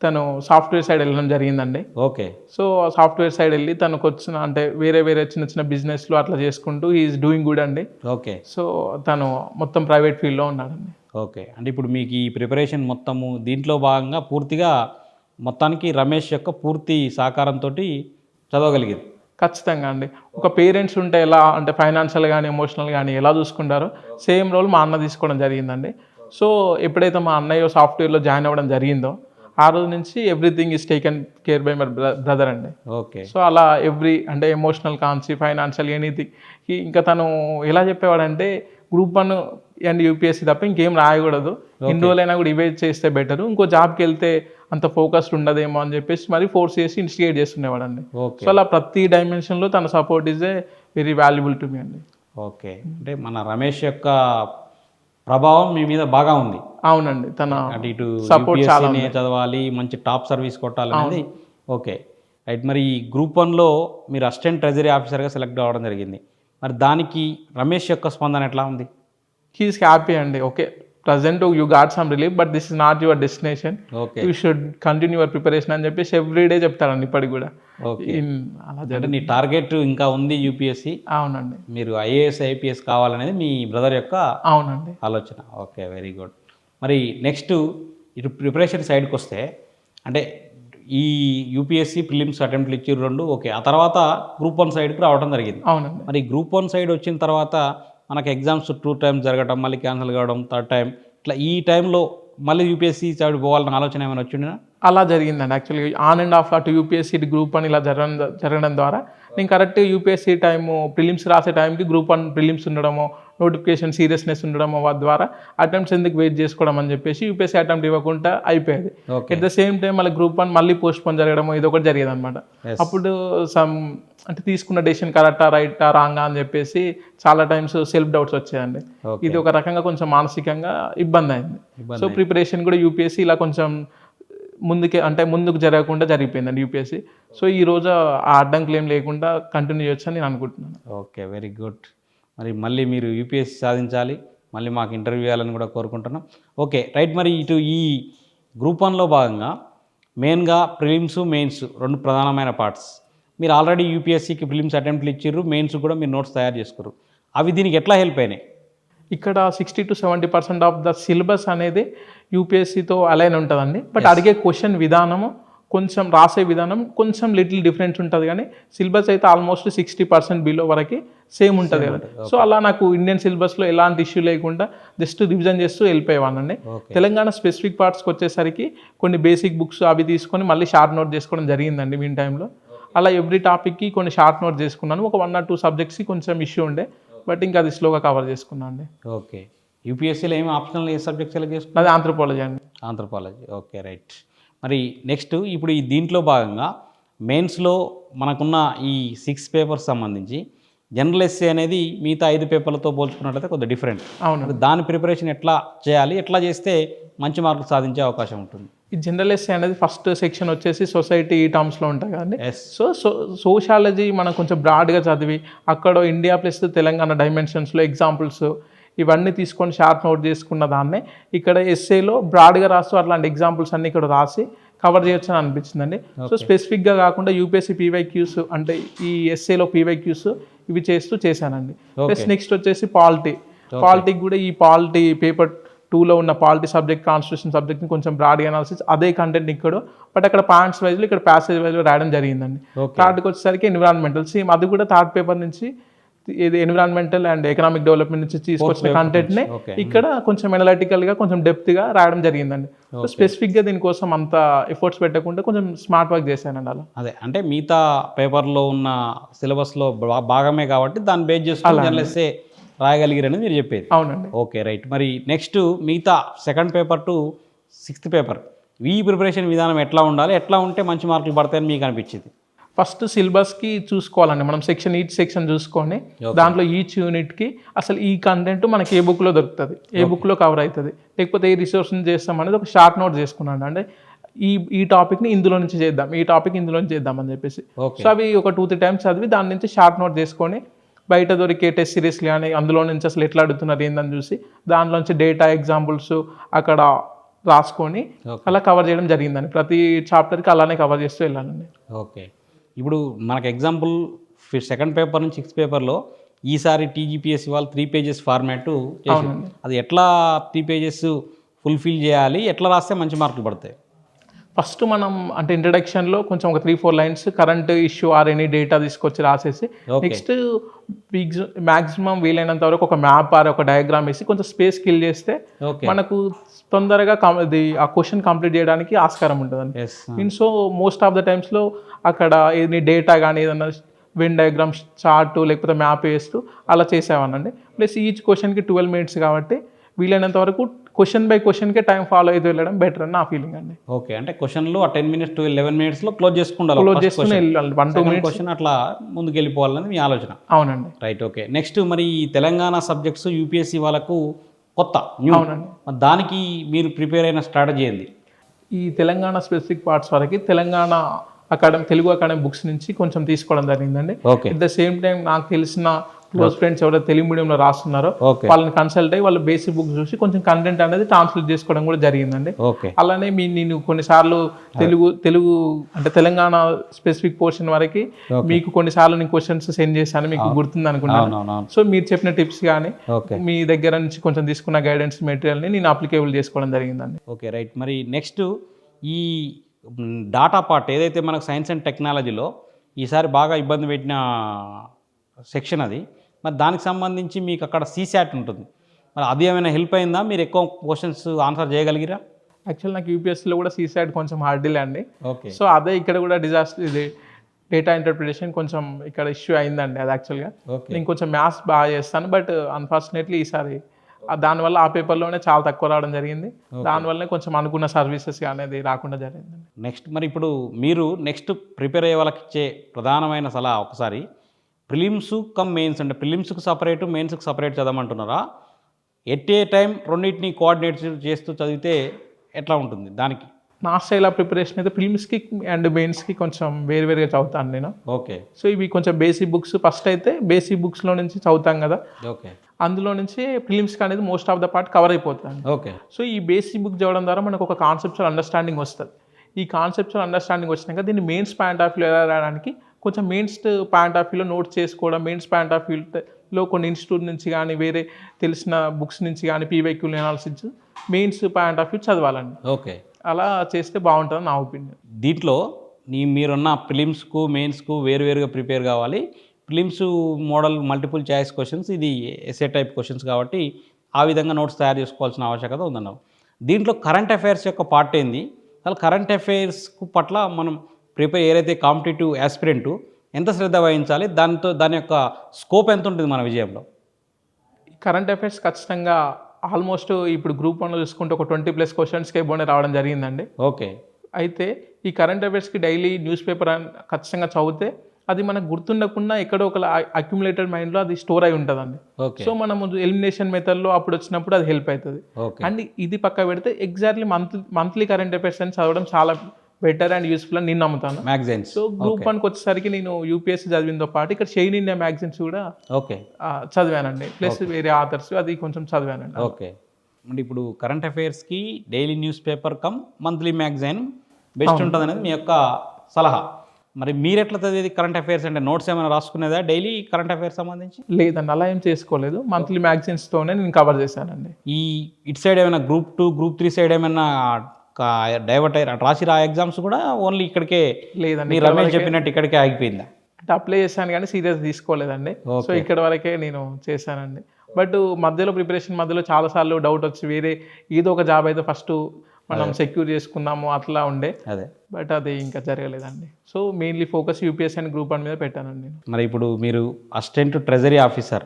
తను సాఫ్ట్వేర్ సైడ్ వెళ్ళడం జరిగిందండి. ఓకే. సో సాఫ్ట్వేర్ సైడ్ వెళ్ళి తనకు వచ్చిన అంటే వేరే చిన్న బిజినెస్లు అట్లా చేసుకుంటూ ఈజ్ డూయింగ్ గుడ్ అండి. ఓకే. సో తను మొత్తం ప్రైవేట్ ఫీల్డ్లో ఉన్నాడండి. ఓకే. అంటే ఇప్పుడు మీకు ఈ ప్రిపరేషన్ మొత్తము దీంట్లో భాగంగా పూర్తిగా మొత్తానికి రమేష్ యొక్క పూర్తి సహకారంతో చదవగలిగింది? ఖచ్చితంగా అండి. ఒక పేరెంట్స్ ఉంటే ఎలా అంటే ఫైనాన్షియల్ కానీ ఎమోషనల్ కానీ ఎలా చూసుకుంటారో సేమ్ రోల్ మా అన్న తీసుకోవడం జరిగిందండి. సో ఎప్పుడైతే మా అన్నయ్య సాఫ్ట్వేర్లో జాయిన్ అవ్వడం జరిగిందో ఆ రోజు నుంచి everything is taken care bye my brother అండి. ఓకే. సో అలా అంటే ఎమోషనల్ కాన్సీ, ఫైనాన్షియల్, ఎనీథింగ్. ఇంకా తను ఎలా చెప్పేవాడంటే గ్రూప్ 1 అండ్ యూపీఎస్సీ తప్ప ఇంకేం రాయకూడదు, ఇన్ని రోజులైనా కూడా ఇవే చేస్తే బెటర్, ఇంకో జాబ్కి వెళ్తే అంత ఫోకస్డ్ ఉండదేమో అని చెప్పేసి మరి ఫోర్స్ చేసి ఇన్స్టిగేట్ చేస్తుండేవాడండి. సో అలా ప్రతి డైమెన్షన్లో తన support is a very valuable to me అండి. ఓకే. అంటే మన రమేష్ యొక్క ప్రభావం మీ మీద బాగా ఉంది. అవునండి, తన అటు ఇటు సపోర్ట్ చాలా చదవాలి, మంచి టాప్ సర్వీస్ కొట్టాలనేది. Okay right. మరి ఈ గ్రూప్ 1లో మీరు అసిస్టెంట్ ట్రెజరీ ఆఫీసర్గా సెలెక్ట్ అవ్వడం జరిగింది. మరి దానికి రమేష్ యొక్క స్పందన ఎట్లా ఉంది? హీఈస్ హ్యాపీ అండి. Okay, present you got some relief but this is not your destination, you should continue your preparation అని చెప్పేసి ఎవ్రీడే చెప్తారండి ఇప్పటికి కూడా. అలా అంటే నీ టార్గెట్ ఇంకా ఉంది యూపీఎస్సీ. అవునండి, మీరు ఐఏఎస్ ఐపీఎస్ కావాలనేది మీ బ్రదర్ యొక్క అవునండి ఆలోచన. Okay, very good. మరి నెక్స్ట్ ఇటు ప్రిపరేషన్ సైడ్కి వస్తే, అంటే ఈ యూపీఎస్సీ ప్రిలిమ్స్ అటెంప్ట్లు ఇచ్చారు 2, ఓకే. ఆ తర్వాత గ్రూప్ 1 సైడ్కి రావడం జరిగింది. అవునండి. మరి గ్రూప్ 1 సైడ్ వచ్చిన తర్వాత మనకు ఎగ్జామ్స్ 2 times జరగడం, మళ్ళీ క్యాన్సిల్ కావడం, 3rd time, ఇట్లా ఈ టైంలో మళ్ళీ యూపీఎస్సీ సైడ్ పోవాలన్న ఆలోచన ఏమైనా వచ్చిందా? అలా జరిగిందండి. యాక్చువల్గా ఆన్ అండ్ ఆఫ్ అటు యూపీఎస్సీ ఇటు గ్రూప్ 1 ఇలా జరగడం ద్వారా నేను కరెక్ట్ యూపీఎస్సీ టైము ప్రిలిమ్స్ రాసే టైంకి గ్రూప్ 1 ప్రిలిమ్స్ ఉండడమో, నోటిఫికేషన్ సీరియస్నెస్ ఉండడమో ద్వారా అటెంప్ట్స్ ఎందుకు వెయిట్ చేసుకోవడం అని చెప్పేసి యూపీఎస్సీ అటెంప్ట్ ఇవ్వకుండా అయిపోయేది. ఎట్ ద సేమ్ టైం మళ్ళీ గ్రూప్ 1 మళ్ళీ పోస్ట్ పోన్ జరగడమో ఇది ఒకటి జరిగేది అనమాట. అప్పుడు అంటే తీసుకున్న డెసిషన్ కరెక్టా రైటా రాంగా అని చెప్పేసి చాలా టైమ్స్ సెల్ఫ్ డౌట్స్ వచ్చాయండి. ఇది ఒక రకంగా కొంచెం మానసికంగా ఇబ్బంది అయింది. సో ప్రిపరేషన్ కూడా యూపీఎస్సీ ఇలా కొంచెం ముందుకు జరగకుండా జరిగిపోయిందండి యూపీఎస్సీ. సో ఈ రోజు ఆ అడ్డంకులు ఏం లేకుండా కంటిన్యూ చేయొచ్చు అని నేను అనుకుంటున్నాను. Okay, very good. మరి మళ్ళీ మీరు యూపీఎస్సీ సాధించాలి, మళ్ళీ మాకు ఇంటర్వ్యూ ఇవ్వాలని కూడా కోరుకుంటున్నాం. Okay right. మరి ఇటు ఈ గ్రూప్ 1లో భాగంగా మెయిన్గా ప్రిలిమ్స్, మెయిన్స్ 2 ప్రధానమైన పార్ట్స్. మీరు ఆల్రెడీ యూపీఎస్సీకి ప్రిలిమ్స్ అటెంప్ట్లు ఇచ్చారు, మెయిన్స్ కూడా మీరు నోట్స్ తయారు చేసుకున్నారు. అవి దీనికి ఎట్లా హెల్ప్ అయినాయి? ఇక్కడ 60 to 70% ఆఫ్ ద సిలబస్ అనేది యూపీఎస్సీతో అలైన్ ఉంటుందండి. బట్ అడిగే క్వశ్చన్ విధానము, కొంచెం రాసే విధానం కొంచెం లిటిల్ డిఫరెన్స్ ఉంటుంది, కానీ సిలబస్ అయితే ఆల్మోస్ట్ 60% బిలో వరకు సేమ్ ఉంటుంది కదా. సో అలా నాకు ఇండియన్ సిలబస్లో ఎలాంటి ఇష్యూ లేకుండా జస్ట్ రివిజన్ చేస్తూ వెళ్ళిపోయేవాళ్ళండి. తెలంగాణ స్పెసిఫిక్ పార్ట్స్కి వచ్చేసరికి కొన్ని బేసిక్ బుక్స్ అవి తీసుకొని మళ్ళీ షార్ట్ నోట్ చేసుకోవడం జరిగిందండి మీన్ టైంలో. అలా ఎవ్రీ టాపిక్కి కొన్ని షార్ట్ నోట్ చేసుకున్నాను. ఒక 1 or 2 సబ్జెక్ట్స్కి కొంచెం ఇష్యూ ఉండే, బట్ ఇంకా అది స్లోగా కవర్ చేసుకున్నాను అండి. ఓకే. యూపీఎస్సీలో ఏమి ఆప్షనల్ ఏ సబ్జెక్ట్ సెలెక్ట్ చేసుకున్నారు? అది ఆంథ్రోపాలజీ అండి. Anthropology, okay right. మరి నెక్స్ట్ ఇప్పుడు ఈ దీంట్లో భాగంగా మెయిన్స్లో మనకున్న ఈ 6 పేపర్స్ సంబంధించి జనరల్ ఎస్సే అనేది మిగతా 5 పేపర్లతో పోల్చుకున్నట్లయితే కొద్దిగా డిఫరెంట్. అవును. దాని ప్రిపరేషన్ ఎట్లా చేయాలి, ఎట్లా చేస్తే మంచి మార్కులు సాధించే అవకాశం ఉంటుంది? ఈ జనరల్ ఎస్సే అనేది ఫస్ట్ సెక్షన్ వచ్చేసి సొసైటీ ఈ టర్మ్స్లో ఉంటాయి కదండి. సో సోషాలజీ మనం కొంచెం బ్రాడ్గా చదివి అక్కడ ఇండియా ప్లస్ తెలంగాణ డైమెన్షన్స్లో ఎగ్జాంపుల్స్ ఇవన్నీ తీసుకొని షార్ట్ నోట్ చేసుకున్న దాన్నే ఇక్కడ ఎస్సేలో బ్రాడ్గా రాస్తూ అట్లాంటి ఎగ్జాంపుల్స్ అన్నీ ఇక్కడ రాసి కవర్ చేయొచ్చు అని అనిపించిందండి. సో స్పెసిఫిక్గా కాకుండా యూపీఎస్సీ పీవైక్యూస్ అంటే ఈ ఎస్సేలో పీవైక్యూస్ ఇవి చేశానండి. ప్లస్ నెక్స్ట్ వచ్చేసి పాలిటీ కూడా ఈ పాలిటీ పేపర్ 2లో ఉన్న పాలిటీ సబ్జెక్ట్, కాన్స్టిట్యూషన్ సబ్జెక్ట్ని కొంచెం బ్రాడ్గా అనాలిసిస్ అదే కంటెంట్ ఇక్కడ, బట్ అక్కడ పాయింట్స్ వైజ్లో ఇక్కడ ప్యాసేజ్ వైజ్లో రాయడం జరిగిందండి. థర్డ్కి వచ్చేసరికి ఎన్విరాన్మెంటల్, సేమ్ అది కూడా 3rd పేపర్ నుంచి ఇది ఎన్విరాన్మెంటల్ అండ్ ఎకనామిక్ డెవలప్మెంట్ నుంచి తీసుకొచ్చిన కంటెంట్ని ఇక్కడ కొంచెం ఎనలిటికల్గా కొంచెం డెప్త్గా రాయడం జరిగిందండి. సో స్పెసిఫిక్గా దీనికోసం అంత ఎఫర్ట్స్ పెట్టకుండా కొంచెం స్మార్ట్ వర్క్ చేశానండి. అలా అదే అంటే మిగతా పేపర్లో ఉన్న సిలబస్లో భాగమే కాబట్టి దాన్ని బేస్ చేసుకొని జనరల్ ఎస్సే రాయగలిగారని మీరు చెప్పేది. అవునండి. Okay right. మరి నెక్స్ట్ మిగతా 2nd paper to 6th paper ఈ ప్రిపరేషన్ విధానం ఎట్లా ఉండాలి, ఎట్లా ఉంటే మంచి మార్కులు పడతాయని మీకు అనిపించింది? ఫస్ట్ సిలబస్కి చూసుకోవాలండి మనం, ఈచ్ సెక్షన్ చూసుకొని దాంట్లో ఈచ్ యూనిట్కి అసలు ఈ కంటెంట్ మనకి ఏ బుక్లో దొరుకుతుంది, ఏ బుక్లో కవర్ అవుతుంది, లేకపోతే ఏ రిసోర్స్ని చేస్తాం అనేది ఒక షార్ట్ నోట్ చేసుకున్నాను. అంటే ఈ టాపిక్ని ఇందులో నుంచి చేద్దాం, ఈ టాపిక్ ఇందులో నుంచి చేద్దాం అని చెప్పేసి. సో అవి ఒక 2-3 times చదివి దాని నుంచి షార్ట్ నోట్ చేసుకొని బయట దొరికే టెస్ట్ సిరీస్ కానీ అందులో నుంచి అసలు ఎట్లా అడుగుతున్నారు ఏందని చూసి దానిలోంచి డేటా ఎగ్జాంపుల్స్ అక్కడ రాసుకొని అలా కవర్ చేయడం జరిగిందండి. ప్రతి చాప్టర్కి అలానే కవర్ చేస్తూ వెళ్ళాలండి. ఓకే. ఇప్పుడు మనకు ఎగ్జాంపుల్ 2nd పేపర్ నుంచి 6th పేపర్లో ఈసారి టీజీపీఎస్సీ వాళ్ళు 3 pages ఫార్మాట్ చేసి అది ఎట్లా 3 pages ఫుల్ఫిల్ చేయాలి, ఎట్లా రాస్తే మంచి మార్కులు పడతాయి? ఫస్ట్ మనం అంటే ఇంట్రడక్షన్లో కొంచెం ఒక 3-4 lines current issue or any data తీసుకొచ్చి రాసేసి Okay. నెక్స్ట్ మ్యాక్సిమం వీలైనంత వరకు ఒక మ్యాప్ ఆర్ ఒక డయాగ్రామ్ వేసి కొంచెం స్పేస్ కిల్ చేస్తే ఓకే. మనకు తొందరగా ఆ క్వశ్చన్ కంప్లీట్ చేయడానికి ఆస్కారం ఉంటుందండి. Yes. So most of the టైమ్స్లో అక్కడ ఏది డేటా కానీ ఏదన్నా వెన్ డయాగ్రామ్ చార్ట్ లేకపోతే మ్యాప్ వేస్తూ అలా చేసేవానండి. ప్లస్ ఈచ్ క్వశ్చన్కి 12 మినిట్స్ కాబట్టి వీలైనంత వరకు క్వశ్చన్ బై క్వశ్చన్కే టైం ఫాలో అయితే వెళ్ళడం బెటర్ అని నా ఫీలింగ్ అండి. ఓకే, అంటే క్వశ్చన్లు ఆ 10 మినిట్స్ టు 11 మినిట్స్లో క్లోజ్ చేసుకుండాలి. క్లోజ్ చేసుకుని వెళ్ళాలి 1-2 మినిట్స్ క్వశ్చన్ అట్లా ముందుకు వెళ్ళిపోవాలని మీ ఆలోచన. అవునండి. Right, okay. నెక్స్ట్ మరి ఈ తెలంగాణ సబ్జెక్ట్స్ యూపీఎస్సీ వాళ్ళకు కొత్త న్యూ, అవునండి. మరి దానికి మీరు ప్రిపేర్ అయిన స్ట్రాటజీ ఏంది? ఈ తెలంగాణ స్పెసిఫిక్ పార్ట్స్ వరకు తెలంగాణ తెలుగు అకాడమీ బుక్స్ నుంచి కొంచెం తీసుకోవడం జరిగిందండి. Okay. At the same time నాకు తెలిసిన క్లోజ్ ఫ్రెండ్స్ ఎవరైతే తెలుగు మీడియంలో రాస్తున్నారో ఓకే. వాళ్ళని కన్సల్ట్ అయ్యి వాళ్ళ బేసిక్ బుక్స్ చూసి కొంచెం కంటెంట్ అనేది ట్రాన్స్లేట్ చేసుకోవడం కూడా జరిగిందండి. ఓకే. అలానే నేను కొన్నిసార్లు తెలుగు అంటే తెలంగాణ స్పెసిఫిక్ పోర్షన్ వరకు మీకు కొన్నిసార్లు నేను క్వశ్చన్స్ సెండ్ చేశాను, మీకు గుర్తుంది అనుకున్నాను. అవునవును. సో మీరు చెప్పిన టిప్స్ కానీ ఓకే. మీ దగ్గర నుంచి కొంచెం తీసుకున్న గైడెన్స్ మెటీరియల్ని నేను అప్లికేబుల్ చేసుకోవడం జరిగిందండి. Okay, right. మరి నెక్స్ట్ ఈ డాటా పార్ట్ ఏదైతే మనకు సైన్స్ అండ్ టెక్నాలజీలో ఈసారి బాగా ఇబ్బంది పెట్టిన సెక్షన్ అది, మరి దానికి సంబంధించి మీకు అక్కడ సీశాట్ ఉంటుంది, మరి అది ఏమైనా హెల్ప్ అయిందా? మీరు ఎక్కువ క్వశ్చన్స్ ఆన్సర్ చేయగలిగిరా? యాక్చువల్ నాకు యూపీఎస్సీలో కూడా సీసైడ్ కొంచెం హార్డీలే అండి. ఓకే. సో అదే ఇక్కడ కూడా డిజాస్టర్ ఇది డేటా ఇంటర్ప్రిటేషన్ కొంచెం ఇక్కడ ఇష్యూ అయిందండి. అది యాక్చువల్గా ఓకే. నేను కొంచెం మ్యాథ్స్ బాగా చేస్తాను, బట్ అన్ఫార్చునేట్లీ ఈసారి దానివల్ల ఆ పేపర్లోనే చాలా తక్కువ రావడం జరిగింది. దానివల్లనే కొంచెం అనుకున్న సర్వీసెస్ అనేది రాకుండా జరిగింది. నెక్స్ట్ మరి ఇప్పుడు మీరు నెక్స్ట్ ప్రిపేర్ అయ్యే వాళ్ళకి ఇచ్చే ప్రధానమైన సలహా ఒకసారి, ప్రిలిమ్స్ కమ్ మెయిన్స్ అంటే ప్రిలిమ్స్కి సపరేట్ మెయిన్స్కి సపరేట్ చదవమంటున్నారా? ఎట్ ఏ టైం రెండింటిని కోఆర్డినేట్ చేస్తూ చదివితే ఎట్లా ఉంటుంది? దానికి నా స్టైల్ ఆఫ్ ప్రిపరేషన్ అయితే ఫిల్మ్స్కి అండ్ మెయిన్స్కి కొంచెం వేరువేరుగా చదువుతాను నేను. ఓకే. సో ఇవి కొంచెం బేసిక్ బుక్స్ ఫస్ట్ అయితే బేసిక్ బుక్స్లో నుంచి చదువుతాం కదా, ఓకే. అందులో నుంచి ఫిలిమ్స్కి అనేది most of the part cover అయిపోతుంది. ఓకే. సో ఈ బేసిక్ బుక్ చదవడం ద్వారా మనకు ఒక కాన్సెప్చువల్ అండర్స్టాండింగ్ వస్తుంది. ఈ కాన్సెప్చువల్ అండర్స్టాండింగ్ వచ్చినాక దీన్ని మెయిన్స్ పాయింట్ ఆఫ్ వ్యూ ఎలా రాయడానికి కొంచెం మెయిన్స్ పాయింట్ ఆఫ్ వ్యూలో నోట్స్ చేసుకోవడం, మెయిన్స్ పాయింట్ ఆఫ్ వ్యూలో కొన్ని ఇన్స్టిట్యూట్ నుంచి కానీ వేరే తెలిసిన బుక్స్ నుంచి కానీ పీవైక్యూల్ analysis mains point of view చదవాలండి. ఓకే. అలా చేస్తే బాగుంటుంది నా ఒపీనియన్. దీంట్లో మీరున్న ప్రిలిమ్స్కు మెయిన్స్కు వేరువేరుగా ప్రిపేర్ కావాలి. Prelims model multiple choice questions, ఇది ఎస్ఏ టైప్ క్వశ్చన్స్ కాబట్టి ఆ విధంగా నోట్స్ తయారు చేసుకోవాల్సిన ఆవశ్యకత ఉందన్నావు. దీంట్లో కరెంట్ అఫైర్స్ యొక్క పార్ట్ ఏంది? అసలు కరెంట్ అఫైర్స్ పట్ల మనం ప్రిపేర్ ఏదైతే కాంపిటేటివ్ యాస్పిరెంట్ ఎంత శ్రద్ధ వహించాలి, దాని యొక్క స్కోప్ ఎంత ఉంటుంది మన విజయంలో? కరెంట్ అఫైర్స్ ఖచ్చితంగా ఆల్మోస్ట్ ఇప్పుడు గ్రూప్ 1లో చూసుకుంటే ఒక 20+ క్వశ్చన్స్కి బోనే రావడం జరిగిందండి. ఓకే. అయితే ఈ కరెంట్ అఫైర్స్కి డైలీ న్యూస్ పేపర్ ఖచ్చితంగా చదివితే అది మనకు గుర్తుండకుండా ఎక్కడో ఒక అక్యుములేటెడ్ మైండ్లో అది స్టోర్ అయి ఉంటుందండి. సో మనము ఎలిమినేషన్ మెథడ్లో అప్పుడు వచ్చినప్పుడు అది హెల్ప్ అవుతుంది. అండ్ ఇది పక్క పెడితే ఎగ్జాక్ట్లీ మంత్లీ కరెంట్ అఫైర్స్ అని చదవడం చాలా బెటర్ అండ్ యూస్ఫుల్ అని నేను నమ్ముతాను. మ్యాగజైన్స్. సో గ్రూప్ 1కి వచ్చేసరికి నేను యూపీఎస్సీ చదివినతో పాటు ఇక్కడ షైన్ ఇండియా మ్యాగజైన్స్ కూడా చదివానండి, ప్లస్ వేరే ఆథర్స్ అది కొంచెం చదివానండి. ఓకే. అంటే ఇప్పుడు కరెంట్ అఫైర్స్కి daily news paper cum monthly magazine best ఉంటుంది అనేది మీ యొక్క సలహా. మరి మీరు ఎట్లా చదివేది కరెంట్ అఫైర్స్? అంటే నోట్స్ ఏమైనా రాసుకునేదా డైలీ కరెంట్ అఫైర్స్ సంబంధించి? లేదండి, అలా ఏం చేసుకోలేదు. మంత్లీ మ్యాగజైన్స్తోనే నేను కవర్ చేశానండి. ఈ ఇటు సైడ్ ఏమైనా గ్రూప్ 2 గ్రూప్ 3 సైడ్ ఏమైనా డైవర్ట్ అయ్యారు రాసిరా ఎగ్జామ్స్ కూడా? ఓన్లీ ఇక్కడికే? లేదండి, మీరు రమేష్ చెప్పినట్టు ఇక్కడికే ఆగిపోయిందా? అంటే అప్లై చేశాను కానీ సీరియస్ తీసుకోలేదండి. సో ఇక్కడ వరకే నేను చేశానండి. బట్ మధ్యలో ప్రిపరేషన్ మధ్యలో చాలాసార్లు డౌట్ వచ్చి వేరే ఏదో ఒక జాబ్ అయితే ఫస్ట్ మనం సెక్యూర్ చేసుకుందాము అట్లా ఉండే, బట్ అది ఇంకా జరగలేదండి. So mainly focus UPSC and group 1 మీద పెట్టానండి. మరి ఇప్పుడు మీరు అసిస్టెంట్ ట్రెజరీ ఆఫీసర్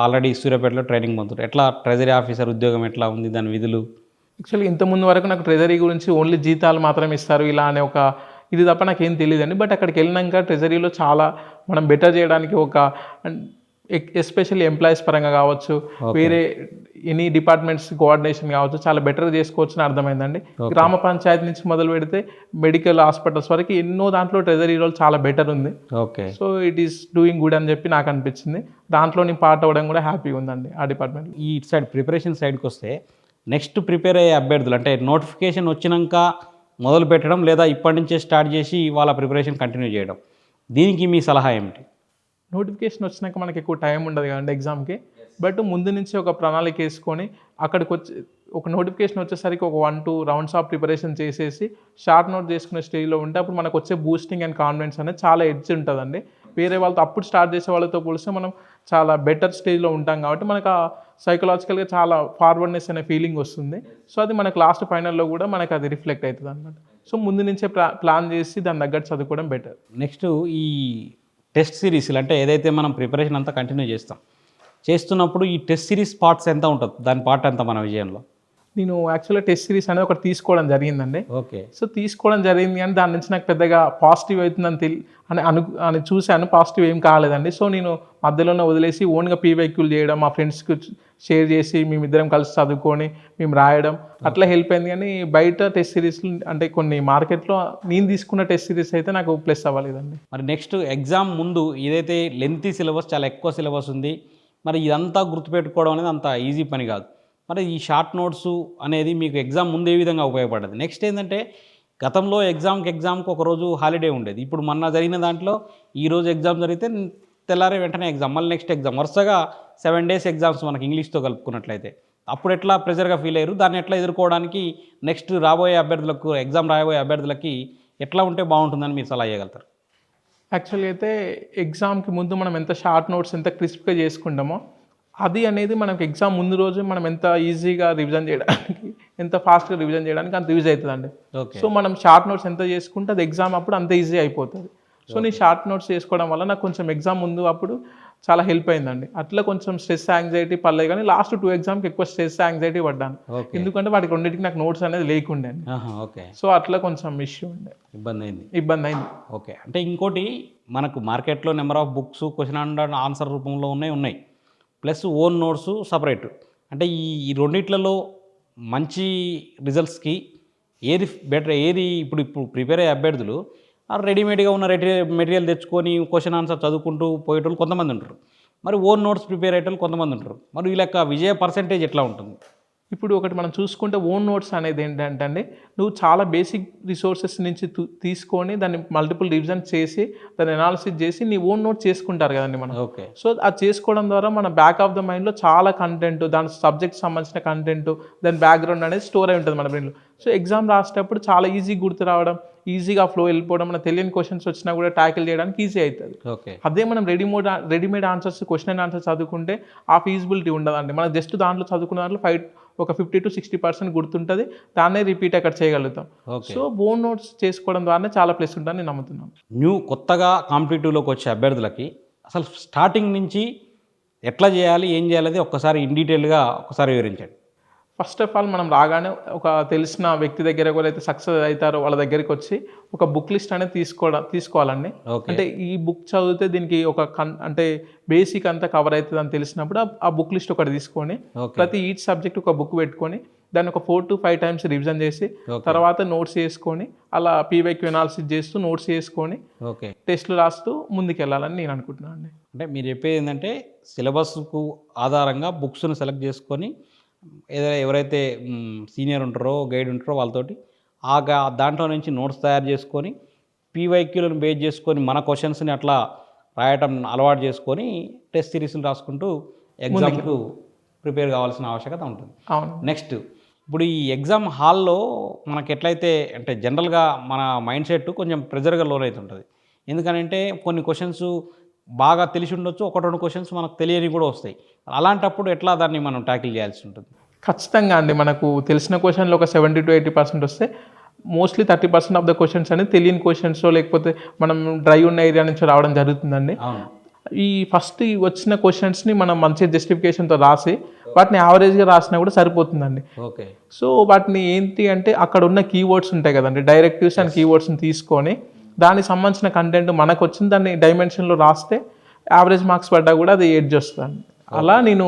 ఆల్రెడీ సూర్యాపేటలో ట్రైనింగ్ పొందుతారు. ఎట్లా ట్రెజరీ ఆఫీసర్ ఉద్యోగం ఎట్లా ఉంది, దాని విధులు? యాక్చువల్లీ ఇంతకుముందు వరకు నాకు ట్రెజరీ గురించి ఓన్లీ జీతాలు మాత్రమే ఇస్తారు ఇలా అనే ఒక ఇది తప్ప నాకేం తెలియదండి. బట్ అక్కడికి వెళ్ళినాక ట్రెజరీలో చాలా మనం బెటర్ చేయడానికి ఒక ఎస్పెషల్లీ ఎంప్లాయీస్ పరంగా కావచ్చు, వేరే ఎనీ డిపార్ట్మెంట్స్ కోఆర్డినేషన్ కావచ్చు, చాలా బెటర్ చేసుకోవచ్చు అని అర్థమైందండి. గ్రామ పంచాయతీ నుంచి మొదలు పెడితే మెడికల్ హాస్పిటల్స్ వరకు ఎన్నో దాంట్లో ట్రెజరీ రోల్ చాలా బెటర్ ఉంది. Okay. So it is doing good అని చెప్పి నాకు అనిపించింది. దాంట్లో నేను పార్ట్ అవ్వడం కూడా హ్యాపీగా ఉందండి ఆ డిపార్ట్మెంట్. ఈ సైడ్ ప్రిపరేషన్ సైడ్కి వస్తే నెక్స్ట్ ప్రిపేర్ అయ్యే అభ్యర్థులు అంటే నోటిఫికేషన్ వచ్చినాక మొదలు పెట్టడం లేదా ఇప్పటి నుంచే స్టార్ట్ చేసి వాళ్ళ ప్రిపరేషన్ కంటిన్యూ చేయడం, దీనికి మీ సలహా ఏమిటి? నోటిఫికేషన్ వచ్చినాక మనకి ఎక్కువ టైం ఉండదు కదండి ఎగ్జామ్కి. బట్ ముందు నుంచి ఒక ప్రణాళిక వేసుకొని అక్కడికి వచ్చి ఒక నోటిఫికేషన్ వచ్చేసరికి ఒక 1-2 రౌండ్స్ ఆఫ్ ప్రిపరేషన్ చేసేసి షార్ట్ నోట్ చేసుకునే స్టేజ్లో ఉంటే అప్పుడు మనకు వచ్చే బూస్టింగ్ అండ్ కాన్ఫిడెన్స్ అనేది చాలా ఎడ్జ్ ఉంటుందండి. వేరే వాళ్ళతో అప్పుడు స్టార్ట్ చేసే వాళ్ళతో పోలిస్తే మనం చాలా బెటర్ స్టేజ్లో ఉంటాం కాబట్టి మనకు ఆ సైకలాజికల్గా చాలా ఫార్వర్డ్నెస్ అనే ఫీలింగ్ వస్తుంది. సో అది మనకు లాస్ట్ ఫైనల్లో కూడా మనకు అది రిఫ్లెక్ట్ అవుతుంది అనమాట. సో ముందు నుంచే ప్లాన్ చేసి దాని తగ్గట్టు చదువుకోవడం బెటర్. నెక్స్ట్ ఈ టెస్ట్ సిరీస్లు అంటే ఏదైతే మనం ప్రిపరేషన్ అంతా కంటిన్యూ చేస్తున్నప్పుడు ఈ టెస్ట్ సిరీస్ పార్ట్స్ ఎంత ఉంటుంది, దాని పార్ట్ ఎంత మన విజయంలో? నేను యాక్చువల్గా టెస్ట్ సిరీస్ అనేది ఒకటి తీసుకోవడం జరిగిందండి. ఓకే. సో తీసుకోవడం జరిగింది కానీ దాని నుంచి నాకు పెద్దగా పాజిటివ్ అవుతుందని అని చూశాను. పాజిటివ్ ఏం కాలేదండి. సో నేను మధ్యలోనే వదిలేసి ఓన్గా పీవైక్యూలు చేయడం, మా ఫ్రెండ్స్కి షేర్ చేసి మేమిద్దరం కలిసి చదువుకొని మేము రాయడం అట్లా హెల్ప్ అయింది. కానీ బయట టెస్ట్ సిరీస్లు అంటే కొన్ని మార్కెట్లో నేను తీసుకున్న టెస్ట్ సిరీస్ అయితే నాకు ప్లస్ అవ్వలేదండి. మరి నెక్స్ట్ ఎగ్జామ్ ముందు ఏదైతే లెంతీ సిలబస్, చాలా ఎక్కువ సిలబస్ ఉంది, మరి ఇదంతా గుర్తుపెట్టుకోవడం అనేది అంత ఈజీ పని కాదు. మరి ఈ షార్ట్ నోట్స్ అనేది మీకు ఎగ్జామ్ ముందు ఏ విధంగా ఉపయోగపడ్డది? నెక్స్ట్ ఏంటంటే గతంలో ఎగ్జామ్కి ఒకరోజు హాలిడే ఉండేది. ఇప్పుడు మొన్న జరిగిన దాంట్లో ఈరోజు ఎగ్జామ్ జరిగితే తెల్లారే వెంటనే ఎగ్జామ్, మళ్ళీ నెక్స్ట్ ఎగ్జామ్, వరుసగా 7 days ఎగ్జామ్స్ మనకి ఇంగ్లీష్తో కలుపుకున్నట్లయితే అప్పుడు ఎట్లా ప్రెజర్గా ఫీల్ అయ్యారు? దాన్ని ఎట్లా ఎదుర్కోవడానికి నెక్స్ట్ రాబోయే అభ్యర్థులకు, ఎగ్జామ్ రాబోయే అభ్యర్థులకి ఎట్లా ఉంటే బాగుంటుందని మీరు సలహా ఇవ్వగలుగుతారు? యాక్చువల్గా అయితే ఎగ్జామ్కి ముందు మనం ఎంత షార్ట్ నోట్స్ ఎంత క్రిస్ప్గా చేసుకుంటామో అది అనేది మనకు ఎగ్జామ్ ముందు రోజు మనం ఎంత ఈజీగా రివిజన్ చేయడానికి, ఎంత ఫాస్ట్గా రివిజన్ చేయడానికి అంత యూజ్ అవుతుందండి. సో మనం షార్ట్ నోట్స్ ఎంత చేసుకుంటే అది ఎగ్జామ్ అప్పుడు అంత ఈజీ అయిపోతుంది. సో నేను షార్ట్ నోట్స్ చేసుకోవడం వల్ల నాకు కొంచెం ఎగ్జామ్ ముందు అప్పుడు చాలా హెల్ప్ అయిందండి. అట్లా కొంచెం స్ట్రెస్ యాంగ్జైటీ పడలేదు, కానీ లాస్ట్ 2 ఎగ్జామ్కి ఎక్కువ స్ట్రెస్ యాంగ్జైటీ పడ్డాను. ఎందుకంటే వాటికి రెండింటికి నాకు నోట్స్ అనేది లేకుండే. ఓకే. సో అట్లా కొంచెం ఇష్యూ ఉండే, ఇబ్బంది అయింది. ఓకే. అంటే ఇంకోటి మనకు మార్కెట్లో number of books question and answer రూపంలో ఉన్నాయి, ప్లస్ ఓన్ నోట్స్ సపరేట్. అంటే ఈ రెండిట్లలో మంచి రిజల్ట్స్కి ఏది బెటర్, ఏది ఇప్పుడు ప్రిపేర్ అయ్యే అభ్యర్థులు రెడీమేడ్గా ఉన్న మెటీరియల్ తెచ్చుకొని క్వశ్చన్ ఆన్సర్ చదువుకుంటూ పోయేటోళ్ళు కొంతమంది ఉంటారు, మరి ఓన్ నోట్స్ ప్రిపేర్ అయ్యేటోళ్ళు కొంతమంది ఉంటారు. మరి వీళ్ళ విజయ పర్సెంటేజ్ ఎట్లా ఉంటుంది? ఇప్పుడు ఒకటి మనం చూసుకుంటే ఓన్ నోట్స్ అనేది ఏంటంటే అండి, నువ్వు చాలా బేసిక్ రిసోర్సెస్ నుంచి తీసుకొని దాన్ని మల్టిపుల్ రివిజన్ చేసి దాన్ని అనాలిసిస్ చేసి నీ ఓన్ నోట్ చేసుకుంటారు కదండి మనం. ఓకే. సో అది చేసుకోవడం ద్వారా మన బ్యాక్ ఆఫ్ ద మైండ్లో చాలా కంటెంట్, దాని సబ్జెక్ట్ సంబంధించిన కంటెంట్, దాని బ్యాక్గ్రౌండ్ అనేది స్టోర్ అయి ఉంటుంది మన బ్రెయిన్లో. సో ఎగ్జామ్ రాసేటప్పుడు చాలా ఈజీ గుర్తు రావడం, ఈజీగా ఫ్లో వెళ్ళిపోవడం, మన తెలియని క్వశ్చన్స్ వచ్చినా కూడా ట్యాకిల్ చేయడానికి ఈజీ అవుతుంది. ఓకే. అదే మనం readymade answers, question and answers చదువుకుంటే ఆ ఫీజిబిలిటీ ఉండదండి. మనం జస్ట్ దాంట్లో చదువుకున్న దాంట్లో 50 to 60% గుర్తుంటుంది, దాన్నే రిపీట్ అక్కడ చేయగలుగుతాం. సో ఓన్ నోట్స్ చేసుకోవడం ద్వారానే చాలా ప్లస్ ఉంటుందని నేను నమ్ముతున్నాను. కొత్తగా కాంపిటేటివ్లోకి వచ్చే అభ్యర్థులకి అసలు స్టార్టింగ్ నుంచి ఎట్లా చేయాలి, ఏం చేయాలి ఒక్కసారి ఇన్ డీటెయిల్గా ఒకసారి వివరించండి. ఫస్ట్ ఆఫ్ ఆల్ మనం రాగానే ఒక తెలిసిన వ్యక్తి దగ్గర ఎవరైతే సక్సెస్ అవుతారో వాళ్ళ దగ్గరికి వచ్చి ఒక బుక్ లిస్ట్ అనేది తీసుకోవాలండి. అంటే ఈ బుక్ చదివితే దీనికి అంటే బేసిక్ అంతా కవర్ అవుతుంది అని తెలిసినప్పుడు ఆ బుక్ లిస్ట్ ఒకటి తీసుకొని ప్రతి ఈచ్ సబ్జెక్ట్ ఒక బుక్ పెట్టుకొని దాన్ని ఒక 4 to 5 times రివిజన్ చేసి తర్వాత నోట్స్ చేసుకొని అలా పీవైక్యూ అనాలిసిస్ చేస్తూ నోట్స్ చేసుకొని టెస్ట్లు రాస్తూ ముందుకు వెళ్ళాలని నేను అనుకుంటున్నాను అండి. అంటే మీరు చెప్పేది ఏంటంటే సిలబస్కు ఆధారంగా బుక్స్ను సెలెక్ట్ చేసుకొని ఏదైనా ఎవరైతే సీనియర్ ఉంటారో, గైడ్ ఉంటారో వాళ్ళతోటి దాంట్లో నుంచి నోట్స్ తయారు చేసుకొని పీవైక్యూలను బేస్ చేసుకొని మన క్వశ్చన్స్ని అట్లా రాయటం అలవాటు చేసుకొని టెస్ట్ సిరీస్లు రాసుకుంటూ ఎగ్జామ్కు ప్రిపేర్ కావాల్సిన ఆవశ్యకత ఉంటుంది. నెక్స్ట్ ఇప్పుడు ఈ ఎగ్జామ్ హాల్లో మనకి ఎట్లయితే అంటే జనరల్గా మన మైండ్ సెట్ కొంచెం ప్రెజర్గా లోనవుతుంటుంది. ఎందుకంటే కొన్ని క్వశ్చన్స్ బాగా తెలిసి ఉండొచ్చు, 1-2 క్వశ్చన్స్ మనకు తెలియని కూడా వస్తాయి. అలాంటప్పుడు ఎట్లా దాన్ని మనం ట్యాకిల్ చేయాల్సి ఉంటుంది? ఖచ్చితంగా అండి, మనకు తెలిసిన క్వశ్చన్లు ఒక 70 to 80% వస్తే మోస్ట్లీ 30% ఆఫ్ ద క్వశ్చన్స్ అనేది తెలియని క్వశ్చన్స్ లేకపోతే మనం డ్రై ఉన్న ఏరియా నుంచి రావడం జరుగుతుందండి. ఈ ఫస్ట్ వచ్చిన క్వశ్చన్స్ని మనం మంచి జస్టిఫికేషన్తో రాసి వాటిని యావరేజ్గా రాసినా కూడా సరిపోతుందండి. ఓకే. సో వాటిని ఏంటి అంటే అక్కడ ఉన్న కీవర్డ్స్ ఉంటాయి కదండి, డైరెక్టివ్స్ అండ్ కీవర్డ్స్ని తీసుకొని దానికి సంబంధించిన కంటెంట్ మనకు వచ్చిన దాన్ని డైమెన్షన్లో రాస్తే యావరేజ్ మార్క్స్ పడ్డా కూడా అది ఎడ్జ్ వస్తుంది. అలా నేను